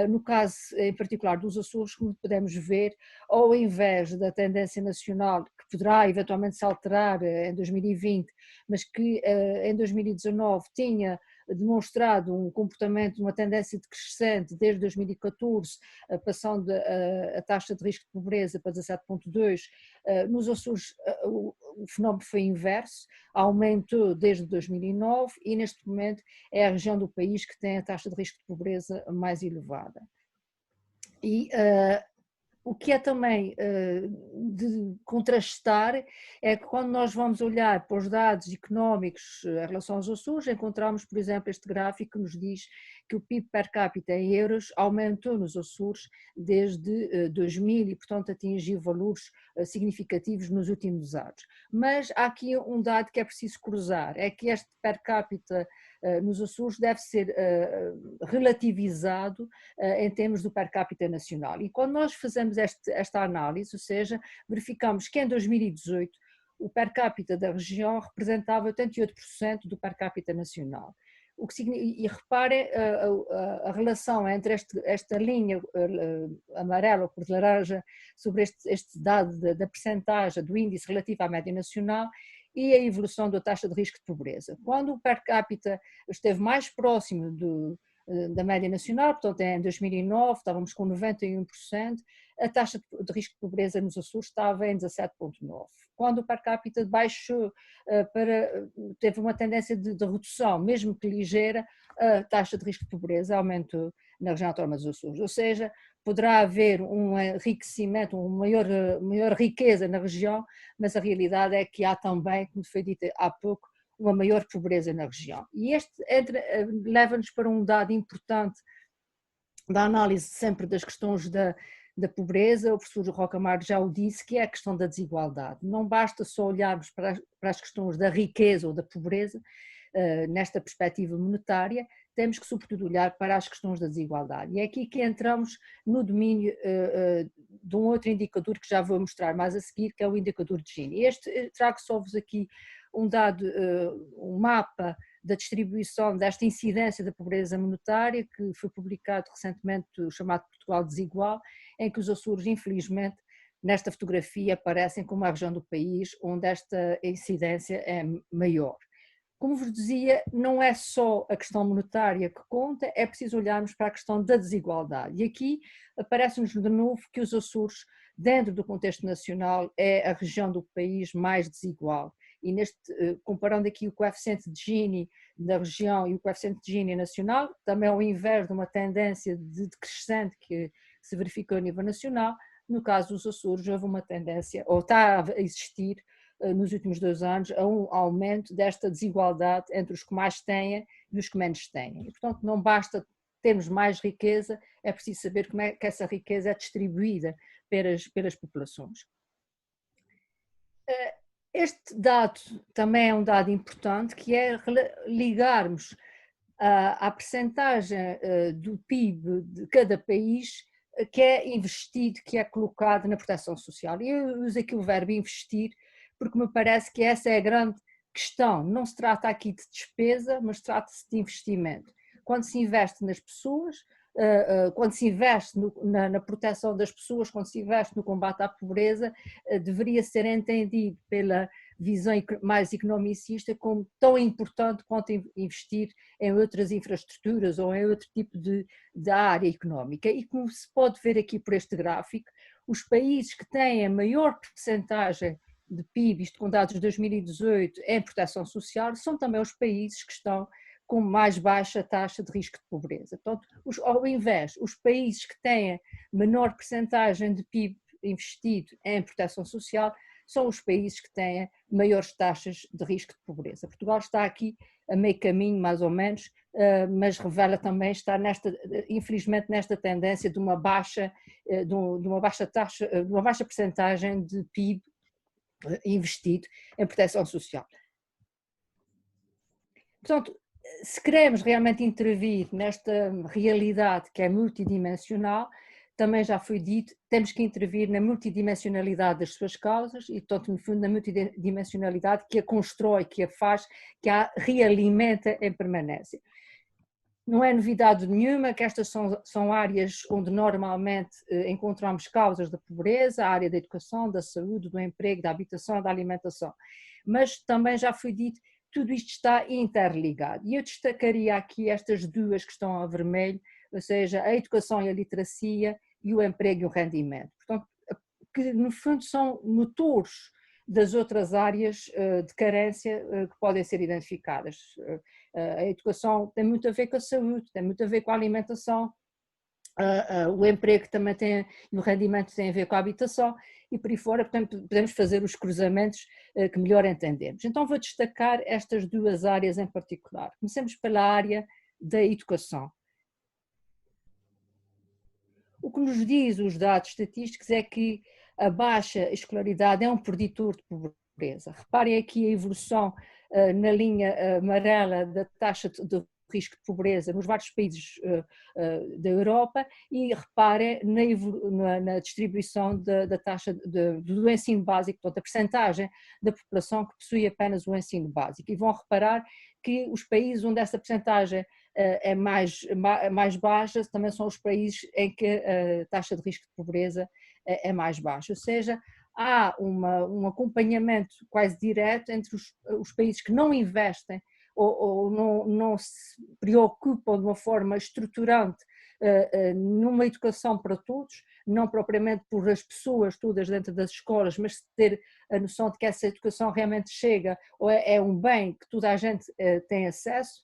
No caso em particular dos Açores, como podemos ver, ao invés da tendência nacional, que poderá eventualmente se alterar em 2020, mas que em 2019 tinha demonstrado um comportamento, uma tendência decrescente desde 2014, passando a taxa de risco de pobreza para 17,2, nos Açores o fenómeno foi inverso, aumentou desde 2009 e neste momento é a região do país que tem a taxa de risco de pobreza mais elevada. E o que é também de contrastar é que quando nós vamos olhar para os dados económicos em relação aos Açores, encontramos, por exemplo, este gráfico que nos diz que o PIB per capita em euros aumentou nos Açores desde 2000 e, portanto, atingiu valores significativos nos últimos anos. Mas há aqui um dado que é preciso cruzar, é que este per capita nos Açores deve ser relativizado em termos do per capita nacional. E quando nós fazemos esta análise, ou seja, verificamos que em 2018 o per capita da região representava 88% do per capita nacional. E reparem a relação entre esta linha amarela ou cor de laranja sobre este dado da percentagem do índice relativo à média nacional e a evolução da taxa de risco de pobreza. Quando o per capita esteve mais próximo da média nacional, portanto em 2009 estávamos com 91%, a taxa de risco de pobreza nos Açores estava em 17,9%. Quando o per capita baixou, teve uma tendência de redução, mesmo que ligeira, a taxa de risco de pobreza aumentou na região autónoma dos Açores, ou seja, poderá haver um enriquecimento, uma maior riqueza na região, mas a realidade é que há também, como foi dito há pouco, uma maior pobreza na região. E este leva-nos para um dado importante da análise sempre das questões da pobreza. O professor Roque Amaro já o disse, que é a questão da desigualdade. Não basta só olharmos para as questões da riqueza ou da pobreza, nesta perspectiva monetária, temos que sobretudo olhar para as questões da desigualdade. E é aqui que entramos no domínio de um outro indicador que já vou mostrar mais a seguir, que é o indicador de Gini. Trago só-vos aqui um dado, um mapa da distribuição desta incidência da pobreza monetária, que foi publicado recentemente, chamado Portugal Desigual, em que os Açores, infelizmente, nesta fotografia aparecem como a região do país onde esta incidência é maior. Como vos dizia, não é só a questão monetária que conta, é preciso olharmos para a questão da desigualdade. E aqui aparece-nos de novo que os Açores, dentro do contexto nacional, é a região do país mais desigual. E comparando aqui o coeficiente de Gini da região e o coeficiente de Gini nacional, também ao invés de uma tendência decrescente que se verificou a nível nacional, no caso dos Açores houve uma tendência, ou está a existir nos últimos 2 anos, a um aumento desta desigualdade entre os que mais têm e os que menos têm. E, portanto, não basta termos mais riqueza, é preciso saber como é que essa riqueza é distribuída pelas populações. Este dado também é um dado importante, que é ligarmos à percentagem do PIB de cada país que é investido, que é colocado na proteção social. E eu uso aqui o verbo investir, porque me parece que essa é a grande questão. Não se trata aqui de despesa, mas trata-se de investimento. Quando se investe nas pessoas, quando se investe na proteção das pessoas, quando se investe no combate à pobreza, deveria ser entendido pela visão mais economicista como tão importante quanto investir em outras infraestruturas ou em outro tipo de área económica. E como se pode ver aqui por este gráfico, os países que têm a maior percentagem de PIB, isto com dados de 2018, em proteção social, são também os países que estão com mais baixa taxa de risco de pobreza. Portanto, ao invés, os países que têm menor percentagem de PIB investido em proteção social são os países que têm maiores taxas de risco de pobreza. Portugal está aqui a meio caminho, mais ou menos, mas revela também estar infelizmente nesta tendência de uma baixa taxa, de uma baixa percentagem de PIB investido em proteção social. Portanto, se queremos realmente intervir nesta realidade que é multidimensional, também já foi dito, temos que intervir na multidimensionalidade das suas causas e, portanto, no fundo, na multidimensionalidade que a constrói, que a faz, que a realimenta em permanência. Não é novidade nenhuma que estas são áreas onde normalmente encontramos causas da pobreza, a área da educação, da saúde, do emprego, da habitação, da alimentação. Mas também já foi dito, tudo isto está interligado. E eu destacaria aqui estas duas que estão a vermelho, ou seja, a educação e a literacia e o emprego e o rendimento. Portanto, que no fundo são motores das outras áreas de carência que podem ser identificadas. A educação tem muito a ver com a saúde, tem muito a ver com a alimentação, o emprego também tem, e o rendimento tem a ver com a habitação e por aí fora, portanto, podemos fazer os cruzamentos que melhor entendemos. Então vou destacar estas duas áreas em particular. Comecemos pela área da educação. O que nos diz os dados estatísticos é que a baixa escolaridade é um preditor de pobreza. Reparem aqui a evolução na linha amarela da taxa de risco de pobreza nos vários países da Europa e reparem na distribuição da taxa do ensino básico, portanto a percentagem da população que possui apenas o ensino básico. E vão reparar que os países onde essa percentagem é mais baixa também são os países em que a taxa de risco de pobreza é mais baixa, ou seja, há um acompanhamento quase direto entre os países que não investem ou não se preocupam de uma forma estruturante numa educação para todos, não propriamente por as pessoas todas dentro das escolas, mas ter a noção de que essa educação realmente chega ou é um bem que toda a gente tem acesso.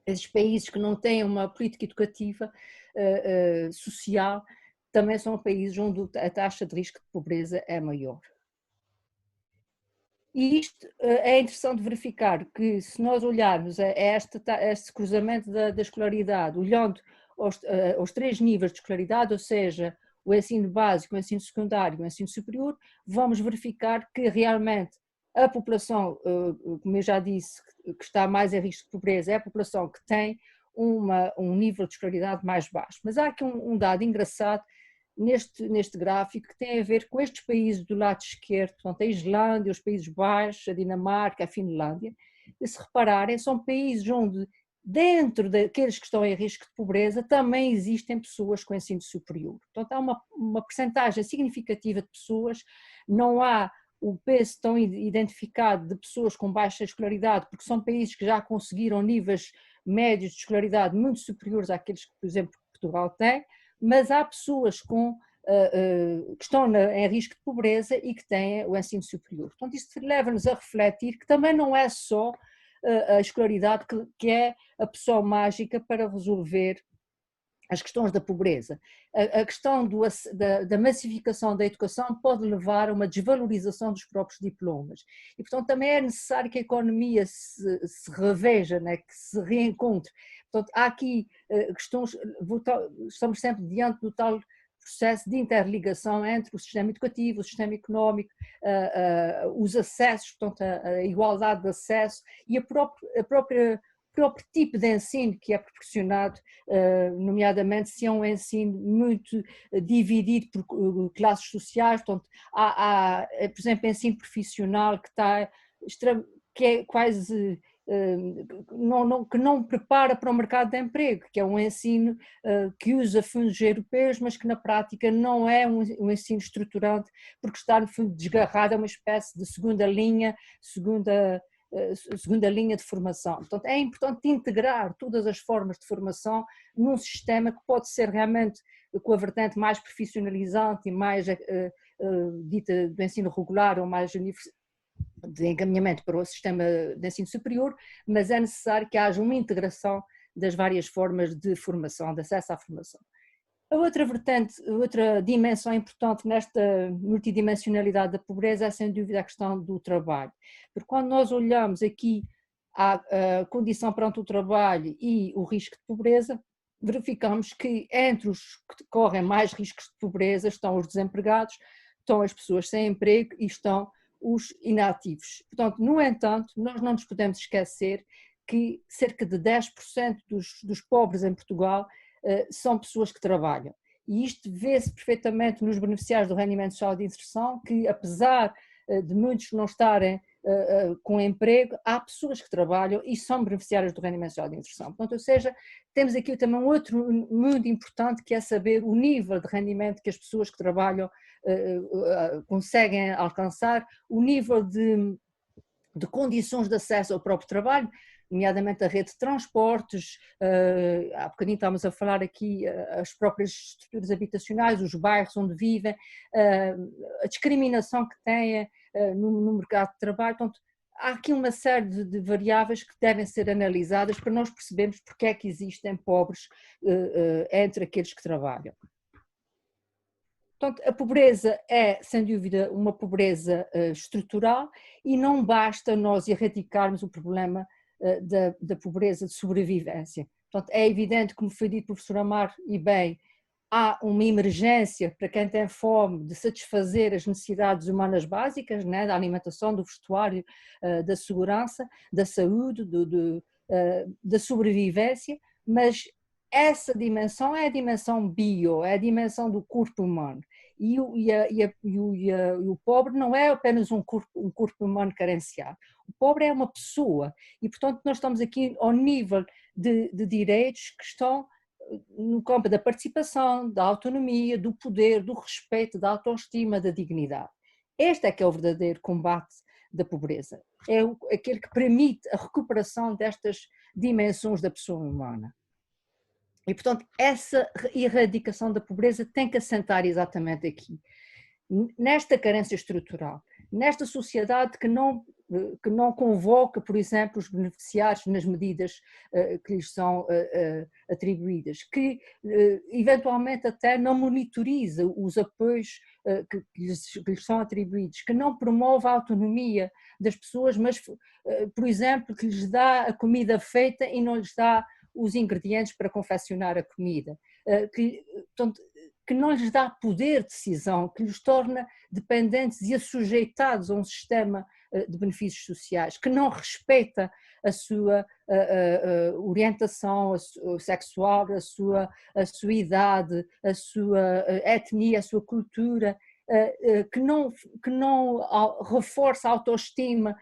Esses países que não têm uma política educativa social também são países onde a taxa de risco de pobreza é maior. E isto é interessante verificar que se nós olharmos a este cruzamento da escolaridade, olhando aos três níveis de escolaridade, ou seja, o ensino básico, o ensino secundário e o ensino superior, vamos verificar que realmente a população, como eu já disse, que está mais em risco de pobreza é a população que tem um nível de escolaridade mais baixo. Mas há aqui um dado engraçado neste gráfico que tem a ver com estes países do lado esquerdo, portanto a Islândia, os Países Baixos, a Dinamarca, a Finlândia, e se repararem são países onde dentro daqueles que estão em risco de pobreza também existem pessoas com ensino superior. Portanto há uma percentagem significativa de pessoas, não há o peso tão identificado de pessoas com baixa escolaridade, porque são países que já conseguiram níveis médios de escolaridade muito superiores àqueles que, por exemplo, Portugal tem, mas há pessoas que estão em risco de pobreza e que têm o ensino superior. Portanto, isto leva-nos a refletir que também não é só a escolaridade que é a pessoa mágica para resolver as questões da pobreza. A questão da massificação da educação pode levar a uma desvalorização dos próprios diplomas. E, portanto, também é necessário que a economia se reveja, né, que se reencontre. Portanto, há aqui questões, estamos sempre diante do tal processo de interligação entre o sistema educativo, o sistema económico, os acessos, portanto, a igualdade de acesso e o próprio tipo de ensino que é proporcionado, nomeadamente se é um ensino muito dividido por classes sociais, portanto, há por exemplo, ensino profissional que é quase que não prepara para o mercado de emprego, que é um ensino que usa fundos europeus, mas que na prática não é um ensino estruturante, porque está no fundo desgarrado, é uma espécie de segunda linha de formação. Portanto, é importante integrar todas as formas de formação num sistema que pode ser realmente com a vertente mais profissionalizante e mais dita do ensino regular ou mais de encaminhamento para o sistema de ensino superior, mas é necessário que haja uma integração das várias formas de formação, de acesso à formação. A outra vertente, outra dimensão importante nesta multidimensionalidade da pobreza é sem dúvida a questão do trabalho, porque quando nós olhamos aqui a condição perante o trabalho e o risco de pobreza, verificamos que entre os que correm mais riscos de pobreza estão os desempregados, estão as pessoas sem emprego e estão os inativos. Portanto, no entanto, nós não nos podemos esquecer que cerca de 10% dos pobres em Portugal são pessoas que trabalham. E isto vê-se perfeitamente nos beneficiários do rendimento social de inserção, que apesar de muitos não estarem com emprego, há pessoas que trabalham e são beneficiários do rendimento social de inserção. Portanto, ou seja, temos aqui também um outro muito importante, que é saber o nível de rendimento que as pessoas que trabalham conseguem alcançar, o nível de condições de acesso ao próprio trabalho, nomeadamente a rede de transportes, há bocadinho estávamos a falar aqui as próprias estruturas habitacionais, os bairros onde vivem, a discriminação que têm no mercado de trabalho. Portanto, há aqui uma série de variáveis que devem ser analisadas para nós percebermos porque é que existem pobres entre aqueles que trabalham. Portanto, a pobreza é, sem dúvida, uma pobreza estrutural e não basta nós erradicarmos o problema da pobreza de sobrevivência. Portanto, é evidente, como foi dito pelo professor Amar, e bem, há uma emergência para quem tem fome de satisfazer as necessidades humanas básicas, né, da alimentação, do vestuário, da segurança, da saúde, da sobrevivência, mas essa dimensão é a dimensão bio, é a dimensão do corpo humano. E o pobre não é apenas um corpo humano carenciado. O pobre é uma pessoa e, portanto, nós estamos aqui ao nível de direitos que estão no campo da participação, da autonomia, do poder, do respeito, da autoestima, da dignidade. Este é que é o verdadeiro combate da pobreza. É aquele que permite a recuperação destas dimensões da pessoa humana. E, portanto, essa erradicação da pobreza tem que assentar exatamente aqui, nesta carência estrutural, nesta sociedade que não convoca, por exemplo, os beneficiários nas medidas que lhes são atribuídas, que eventualmente até não monitoriza os apoios que lhes são atribuídos, que não promove a autonomia das pessoas, mas, por exemplo, que lhes dá a comida feita e não lhes dá os ingredientes para confeccionar a comida, que não lhes dá poder de decisão, que lhes torna dependentes e assujeitados a um sistema de benefícios sociais, que não respeita a sua orientação sexual, a sua idade, a sua etnia, a sua cultura, que não reforça a autoestima,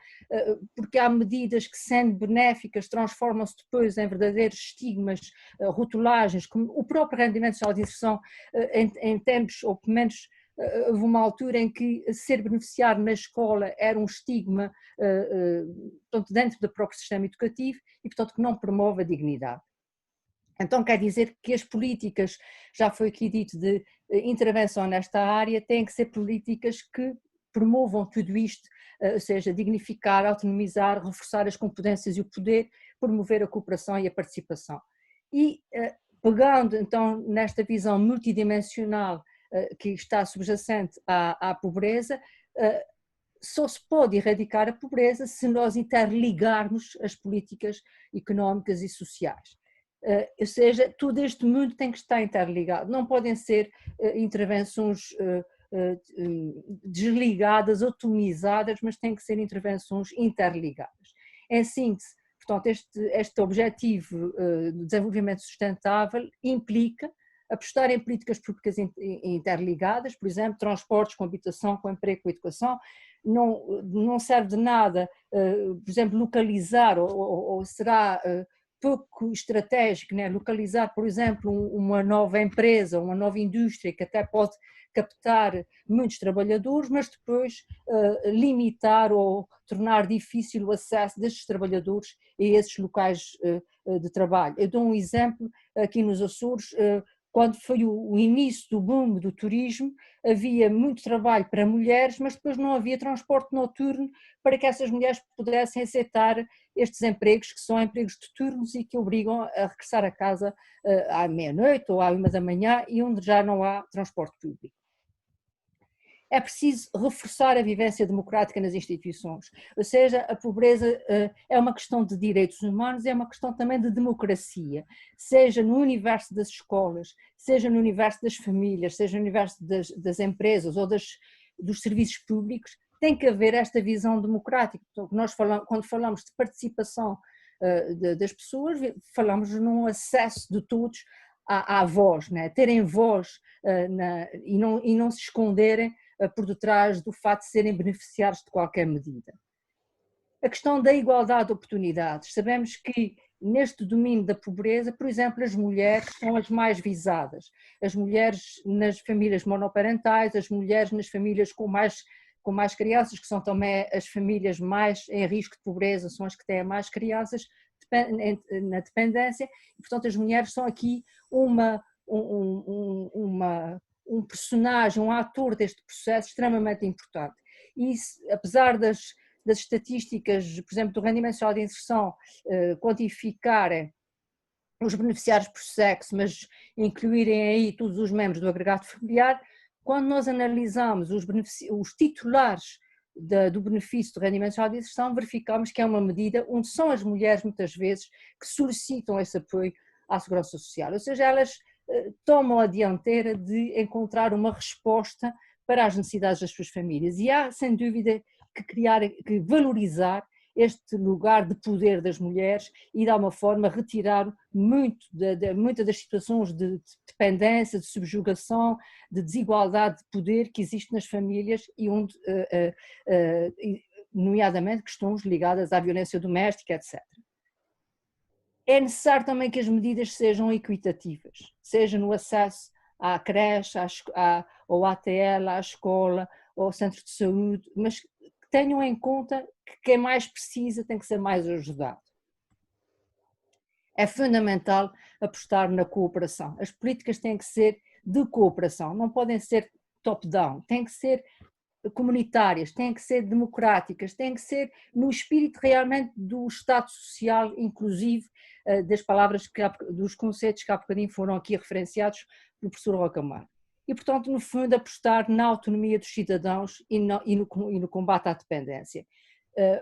porque há medidas que, sendo benéficas, transformam-se depois em verdadeiros estigmas, rotulagens, como o próprio rendimento social de inserção em tempos, ou pelo menos houve uma altura em que ser beneficiário na escola era um estigma, portanto, dentro do próprio sistema educativo e, portanto, que não promove a dignidade. Então quer dizer que as políticas, já foi aqui dito, de intervenção nesta área, têm que ser políticas que promovam tudo isto, ou seja, dignificar, autonomizar, reforçar as competências e o poder, promover a cooperação e a participação. E pegando então nesta visão multidimensional que está subjacente à pobreza, só se pode erradicar a pobreza se nós interligarmos as políticas económicas e sociais. Ou seja, todo este mundo tem que estar interligado, não podem ser intervenções desligadas, atomizadas, mas têm que ser intervenções interligadas. Em síntese, portanto, este objetivo de desenvolvimento sustentável implica apostar em políticas públicas interligadas, por exemplo, transportes com habitação, com emprego, com educação, não serve de nada, por exemplo, localizar, ou será pouco estratégico, né? Localizar, por exemplo, uma nova empresa, uma nova indústria que até pode captar muitos trabalhadores, mas depois limitar ou tornar difícil o acesso destes trabalhadores a esses locais de trabalho. Eu dou um exemplo aqui nos Açores. Quando foi o início do boom do turismo, havia muito trabalho para mulheres, mas depois não havia transporte noturno para que essas mulheres pudessem aceitar estes empregos, que são empregos de turnos e que obrigam a regressar a casa à meia-noite ou à 1 da manhã, e onde já não há transporte público. É preciso reforçar a vivência democrática nas instituições, ou seja, a pobreza é uma questão de direitos humanos, é uma questão também de democracia, seja no universo das escolas, seja no universo das famílias, seja no universo das empresas ou dos serviços públicos. Tem que haver esta visão democrática. Nós quando falamos de participação das pessoas, falamos num acesso de todos à voz, né? Terem voz e não se esconderem por detrás do fato de serem beneficiários de qualquer medida. A questão da igualdade de oportunidades. Sabemos que neste domínio da pobreza, por exemplo, as mulheres são as mais visadas. As mulheres nas famílias monoparentais, as mulheres nas famílias com mais crianças, que são também as famílias mais em risco de pobreza, são as que têm mais crianças na dependência, e portanto as mulheres são aqui um personagem, um ator deste processo extremamente importante. E apesar das estatísticas, por exemplo, do rendimento social de inserção, quantificarem os beneficiários por sexo, mas incluírem aí todos os membros do agregado familiar, quando nós analisamos os titulares do benefício do rendimento social de inserção, verificamos que é uma medida onde são as mulheres, muitas vezes, que solicitam esse apoio à segurança social, ou seja, elas tomam a dianteira de encontrar uma resposta para as necessidades das suas famílias, e há sem dúvida que valorizar este lugar de poder das mulheres e de alguma forma retirar muitas das situações de dependência, de subjugação, de desigualdade de poder que existe nas famílias e onde, nomeadamente, questões ligadas à violência doméstica, etc. É necessário também que as medidas sejam equitativas, seja no acesso à creche, ao ATL, à escola, ao centro de saúde, mas que tenham em conta que quem mais precisa tem que ser mais ajudado. É fundamental apostar na cooperação. As políticas têm que ser de cooperação, não podem ser top-down, têm que ser comunitárias, têm que ser democráticas, têm que ser no espírito realmente do Estado social inclusivo, das palavras, dos conceitos que há bocadinho foram aqui referenciados pelo professor Rocamar. E, portanto, no fundo, apostar na autonomia dos cidadãos e no combate à dependência.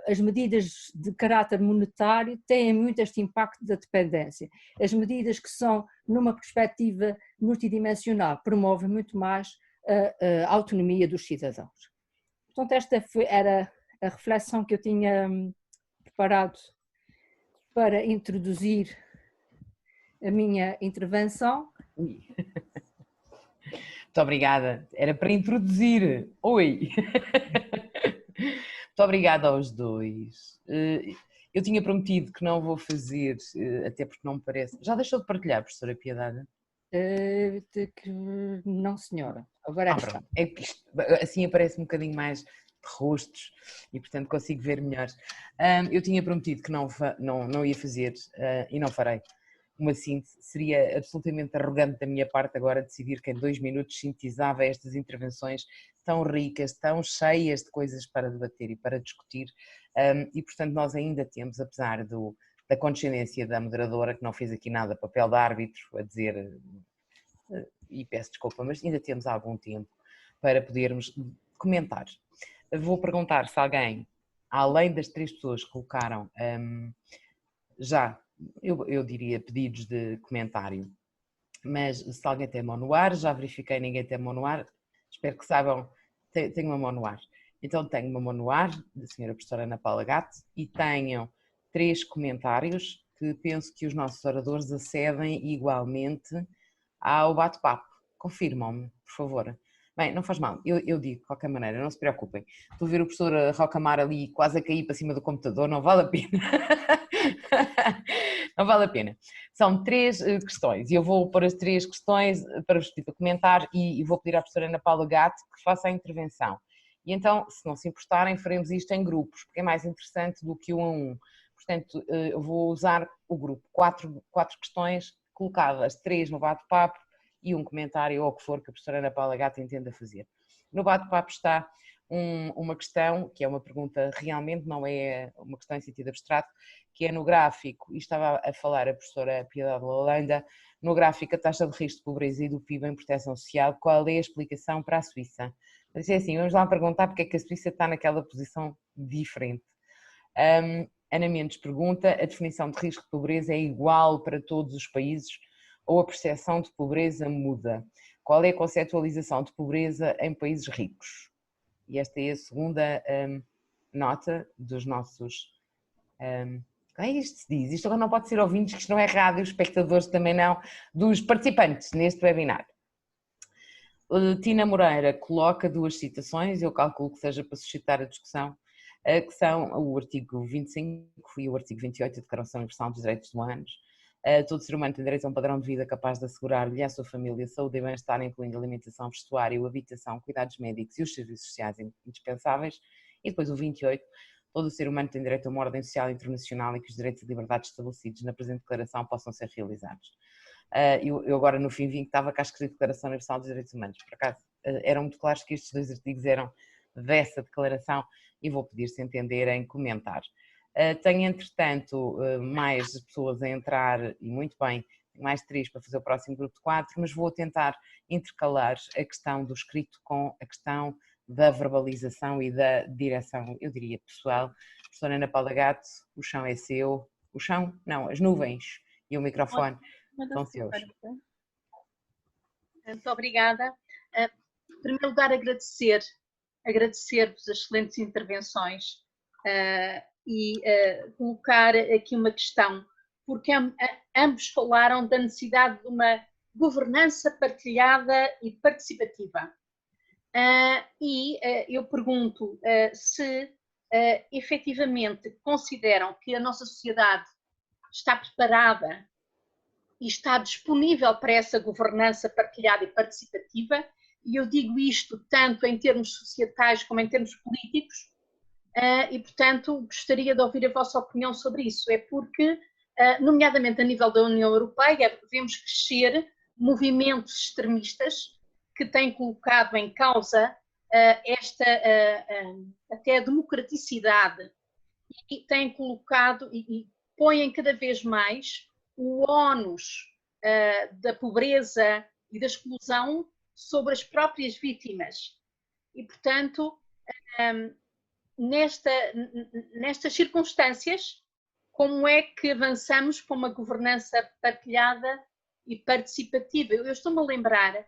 As medidas de caráter monetário têm muito este impacto da dependência. As medidas que são numa perspectiva multidimensional promovem muito mais a autonomia dos cidadãos. Portanto, esta era a reflexão que eu tinha preparado para introduzir a minha intervenção. Muito obrigada. Era para introduzir. Oi! Muito obrigada aos dois. Eu tinha prometido que não vou fazer, até porque não me parece... Já deixou de partilhar, professora Piedade? Não, senhora. Agora é que assim aparece um bocadinho mais de rostos e, portanto, consigo ver melhor. Eu tinha prometido que não ia fazer e não farei uma síntese. Seria absolutamente arrogante da minha parte agora decidir que em 2 minutos sintetizava estas intervenções tão ricas, tão cheias de coisas para debater e para discutir, e portanto nós ainda temos, apesar da condescendência da moderadora, que não fez aqui nada papel de árbitro a dizer, e peço desculpa, mas ainda temos algum tempo para podermos comentar. Vou perguntar se alguém, além das 3 pessoas que colocaram já, eu diria, pedidos de comentário, mas se alguém tem mão no ar, já verifiquei, ninguém tem mão no ar, espero que saibam, tenho uma mão no ar. Então tenho uma mão no ar, da senhora professora Ana Paula Gato, e tenho 3 comentários que penso que os nossos oradores acedem igualmente ao bate-papo. Confirmam-me, por favor. Bem, não faz mal, eu digo de qualquer maneira, não se preocupem. Estou a ver o professor Rocamar ali quase a cair para cima do computador, não vale a pena. Não vale a pena. São 3 questões e eu vou pôr as 3 questões para vos pedir para comentar e vou pedir à professora Ana Paula Gato que faça a intervenção. E então, se não se importarem, faremos isto em grupos, porque é mais interessante do que 1 a 1. Portanto, eu vou usar o grupo, 4 questões colocadas, 3 no bate-papo e um comentário ou o que for que a professora Ana Paula Gato entenda fazer. No bate-papo está uma questão, que é uma pergunta realmente, não é uma questão em sentido abstrato, que é no gráfico, e estava a falar a professora Piedade Lalanda, no gráfico a taxa de risco de pobreza e do PIB em proteção social, qual é a explicação para a Suíça? Mas é assim, vamos lá perguntar porque é que a Suíça está naquela posição diferente. Ana Mendes pergunta, a definição de risco de pobreza é igual para todos os países ou a percepção de pobreza muda? Qual é a conceptualização de pobreza em países ricos? E esta é a segunda nota dos nossos... Como é isto se diz? Isto agora não pode ser ouvintes, que isto não é rádio, espectadores também não, dos participantes neste webinar. Tina Moreira coloca 2 citações, eu calculo que seja para suscitar a discussão, que são o artigo 25 e o artigo 28 da Declaração Universal dos Direitos Humanos. Todo ser humano tem direito a um padrão de vida capaz de assegurar-lhe e à sua família saúde e bem-estar, incluindo alimentação, vestuário, habitação, cuidados médicos e os serviços sociais indispensáveis. E depois o 28, todo ser humano tem direito a uma ordem social internacional e que os direitos e liberdades estabelecidos na presente declaração possam ser realizados. Eu agora no fim vi que estava cá escrito Declaração Universal dos Direitos Humanos, por acaso eram muito claros que estes 2 artigos eram dessa declaração e vou pedir se entenderem comentar. Tenho entretanto mais pessoas a entrar e muito bem, mais 3 para fazer o próximo grupo de 4, mas vou tentar intercalar a questão do escrito com a questão da verbalização e da direção, eu diria pessoal. Professora Ana Paula Gato, o chão é seu, o chão? Não, as nuvens e o microfone são seus. Muito obrigada. Em primeiro lugar, agradecer-vos as excelentes intervenções e colocar aqui uma questão, porque ambos falaram da necessidade de uma governança partilhada e participativa. Eu pergunto se efetivamente consideram que a nossa sociedade está preparada e está disponível para essa governança partilhada e participativa, e eu digo isto tanto em termos societais como em termos políticos, e portanto gostaria de ouvir a vossa opinião sobre isso. É porque, nomeadamente a nível da União Europeia, vemos crescer movimentos extremistas que têm colocado em causa esta até a democraticidade e têm colocado e põem cada vez mais o ónus da pobreza e da exclusão sobre as próprias vítimas. E, portanto, nestas circunstâncias, como é que avançamos para uma governança partilhada e participativa? Eu estou-me a lembrar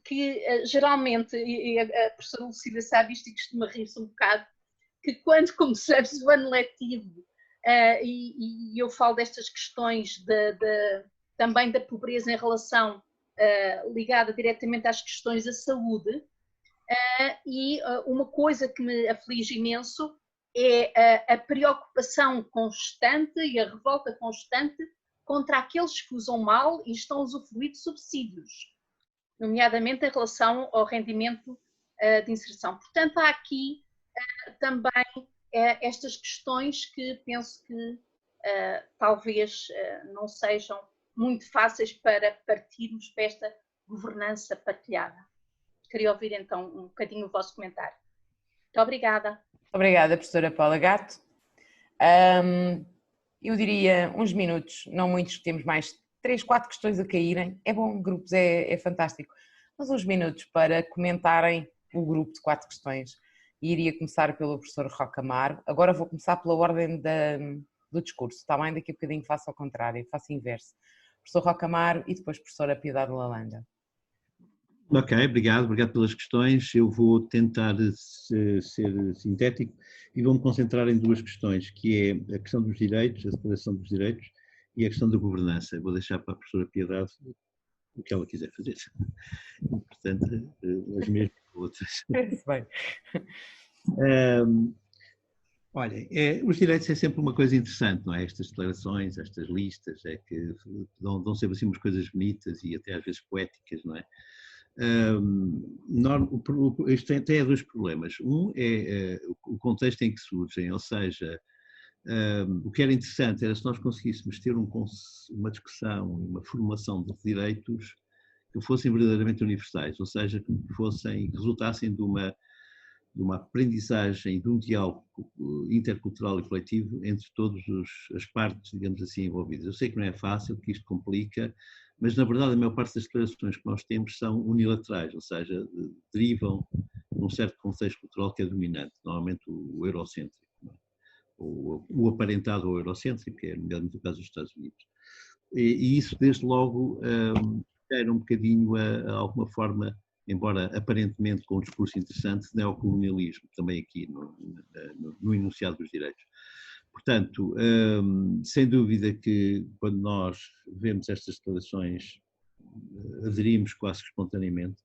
que, geralmente, e a professora Lucília sabe isto e costuma rir-se um bocado, que quando começamos o ano letivo, e eu falo destas questões também da pobreza em relação ligada diretamente às questões da saúde, e uma coisa que me aflige imenso é a preocupação constante e a revolta constante contra aqueles que usam mal e estão a usufruir de subsídios, nomeadamente em relação ao rendimento de inserção. Portanto, há aqui também estas questões que penso que talvez não sejam muito fáceis para partirmos para esta governança partilhada. Queria ouvir então um bocadinho o vosso comentário. Muito obrigada. Obrigada, professora Paula Gato. Eu diria uns minutos, não muitos, que temos mais 3, 4 questões a caírem. É bom, grupos, é fantástico. Mas uns minutos para comentarem o grupo de 4 questões. E iria começar pelo professor Rocamar. Agora vou começar pela ordem do discurso, está bem? Daqui a bocadinho faço ao contrário, faço inverso. Professor Rocamar e depois professora Piedade Lalanda. Ok, obrigado pelas questões. Eu vou tentar ser sintético e vou-me concentrar em 2 questões, que é a questão dos direitos, a separação dos direitos e a questão da governança. Vou deixar para a professora Piedade o que ela quiser fazer. Portanto, as mesmas outras. Bem. Olha, os direitos é sempre uma coisa interessante, não é? Estas declarações, estas listas, é que dão sempre assim umas coisas bonitas e até às vezes poéticas, não é? Isto tem dois problemas. Um é o contexto em que surgem, ou seja, o que era interessante era se nós conseguíssemos ter uma discussão, uma formulação de direitos que fossem verdadeiramente universais, ou seja, que resultassem de uma aprendizagem, de um diálogo intercultural e coletivo entre todas as partes, digamos assim, envolvidas. Eu sei que não é fácil, que isto complica, mas na verdade a maior parte das declarações que nós temos são unilaterais, ou seja, derivam de um certo contexto cultural que é dominante, normalmente o eurocêntrico, não é? O aparentado ou eurocêntrico, que é nomeadamente o caso dos Estados Unidos. E isso, desde logo, era um bocadinho, a alguma forma, embora aparentemente com um discurso interessante, de neocolonialismo, também aqui no enunciado dos direitos. Portanto, sem dúvida que quando nós vemos estas declarações, aderimos quase espontaneamente,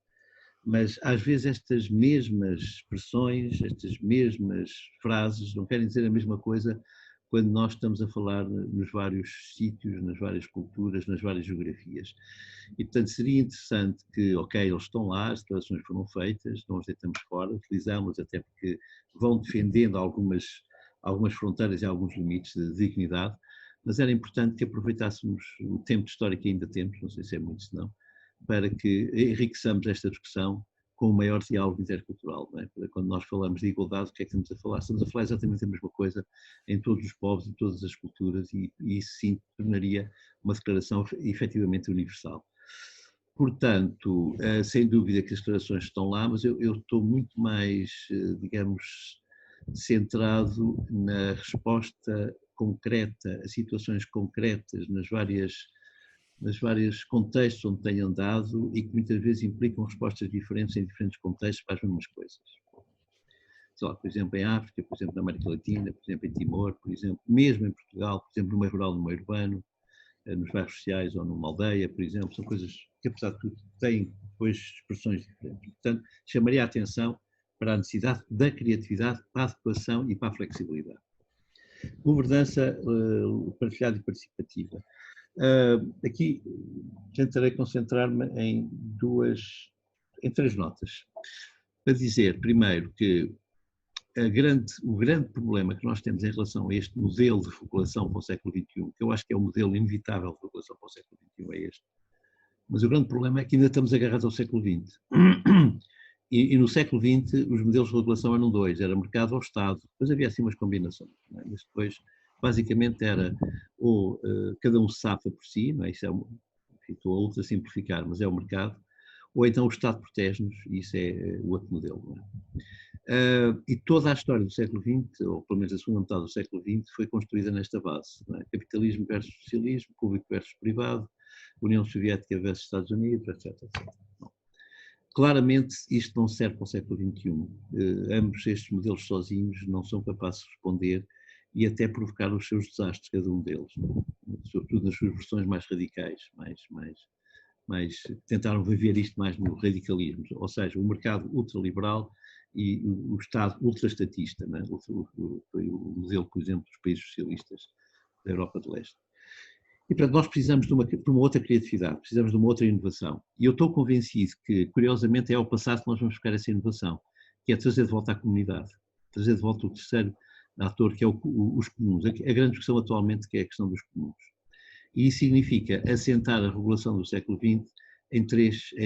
mas às vezes estas mesmas expressões, estas mesmas frases não querem dizer a mesma coisa quando nós estamos a falar nos vários sítios, nas várias culturas, nas várias geografias. E, portanto, seria interessante que, ok, eles estão lá, as declarações foram feitas, não as deitamos fora, utilizamos até porque vão defendendo algumas fronteiras e alguns limites de dignidade, mas era importante que aproveitássemos o tempo histórico que ainda temos, não sei se é muito, se não, para que enriqueçamos esta discussão com o maior diálogo intercultural. Não é? Quando nós falamos de igualdade, o que é que estamos a falar? Estamos a falar exatamente a mesma coisa em todos os povos, em todas as culturas, e isso sim tornaria uma declaração efetivamente universal. Portanto, sem dúvida que as declarações estão lá, mas eu estou muito mais, digamos, centrado na resposta concreta a situações concretas nos vários contextos onde tenham dado e que muitas vezes implicam respostas diferentes em diferentes contextos para as mesmas coisas. Sei lá, por exemplo, em África, por exemplo, na América Latina, por exemplo, em Timor, por exemplo, mesmo em Portugal, por exemplo, no meio rural, no meio urbano, nos bairros sociais ou numa aldeia, por exemplo, são coisas que, apesar de tudo, têm depois expressões diferentes. Portanto, chamaria a atenção para a necessidade da criatividade, para a adequação e para a flexibilidade. Governança partilhada e participativa. Aqui tentarei concentrar-me em três notas. Para dizer, primeiro, que o grande problema que nós temos em relação a este modelo de regulação para o século XXI, que eu acho que é o modelo inevitável de regulação para o século XXI, é este. Mas o grande problema é que ainda estamos agarrados ao século XX. E no século XX os modelos de regulação eram dois, era mercado ou Estado. Depois havia assim umas combinações, não é? Mas depois basicamente era ou cada um se safa por si, não é? Isso estou a ultra simplificar, mas é o mercado, ou então o Estado protege-nos, e isso é o outro modelo. Não é? E toda a história do século XX, ou pelo menos a segunda metade do século XX, foi construída nesta base. Não é? Capitalismo versus socialismo, público versus privado, União Soviética versus Estados Unidos, etc. etc. Bom, claramente isto não serve para o século XXI. Ambos estes modelos sozinhos não são capazes de responder e até provocar os seus desastres, cada um deles, sobretudo nas suas versões mais radicais, tentaram viver isto mais no radicalismo, ou seja, o mercado ultraliberal e o Estado ultraestatista, né? Foi o modelo, por exemplo, dos países socialistas da Europa de Leste. E, portanto, nós precisamos de uma outra criatividade, precisamos de uma outra inovação. E eu estou convencido que, curiosamente, é ao passado que nós vamos buscar essa inovação, que é trazer de volta a comunidade, trazer de volta o terceiro ator, que é os comuns. A grande discussão atualmente que é a questão dos comuns. E isso significa assentar a regulação do século XX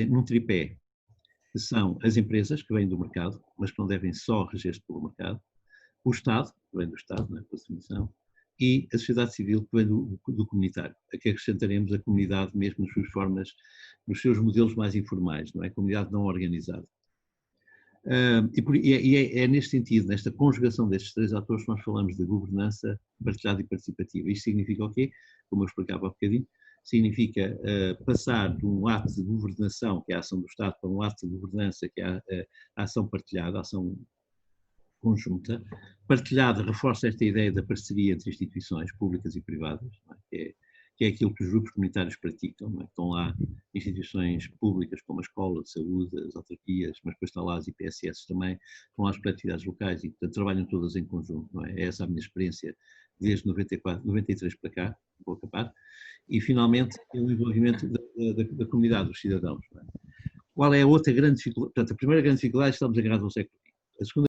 num tripé, que são as empresas, que vêm do mercado, mas que não devem só reger-se pelo mercado, o Estado, que vem do Estado, não é, por definição, e a sociedade civil, que vem do comunitário, a que acrescentaremos a comunidade mesmo nas suas formas, nos seus modelos mais informais, não é? A comunidade não organizada. E é neste sentido, nesta conjugação destes três atores, que nós falamos de governança partilhada e participativa. Isto significa o quê? Como eu explicava há bocadinho, significa passar de um ato de governação, que é a ação do Estado, para um ato de governança, que é a ação partilhada, a ação conjunta. Partilhada reforça esta ideia da parceria entre instituições públicas e privadas, não é? que é aquilo que os grupos comunitários praticam. Não é? Estão lá instituições públicas como a escola de saúde, as autarquias, mas depois estão lá as IPSS também, estão lá as coletividades locais e, portanto, trabalham todas em conjunto. Não é? É essa a minha experiência desde 93 para cá, vou acabar, e finalmente o envolvimento da comunidade, dos cidadãos. Não é? Qual é a outra grande dificuldade? Portanto, a primeira grande dificuldade é que estamos agarrados ao século XX. A segunda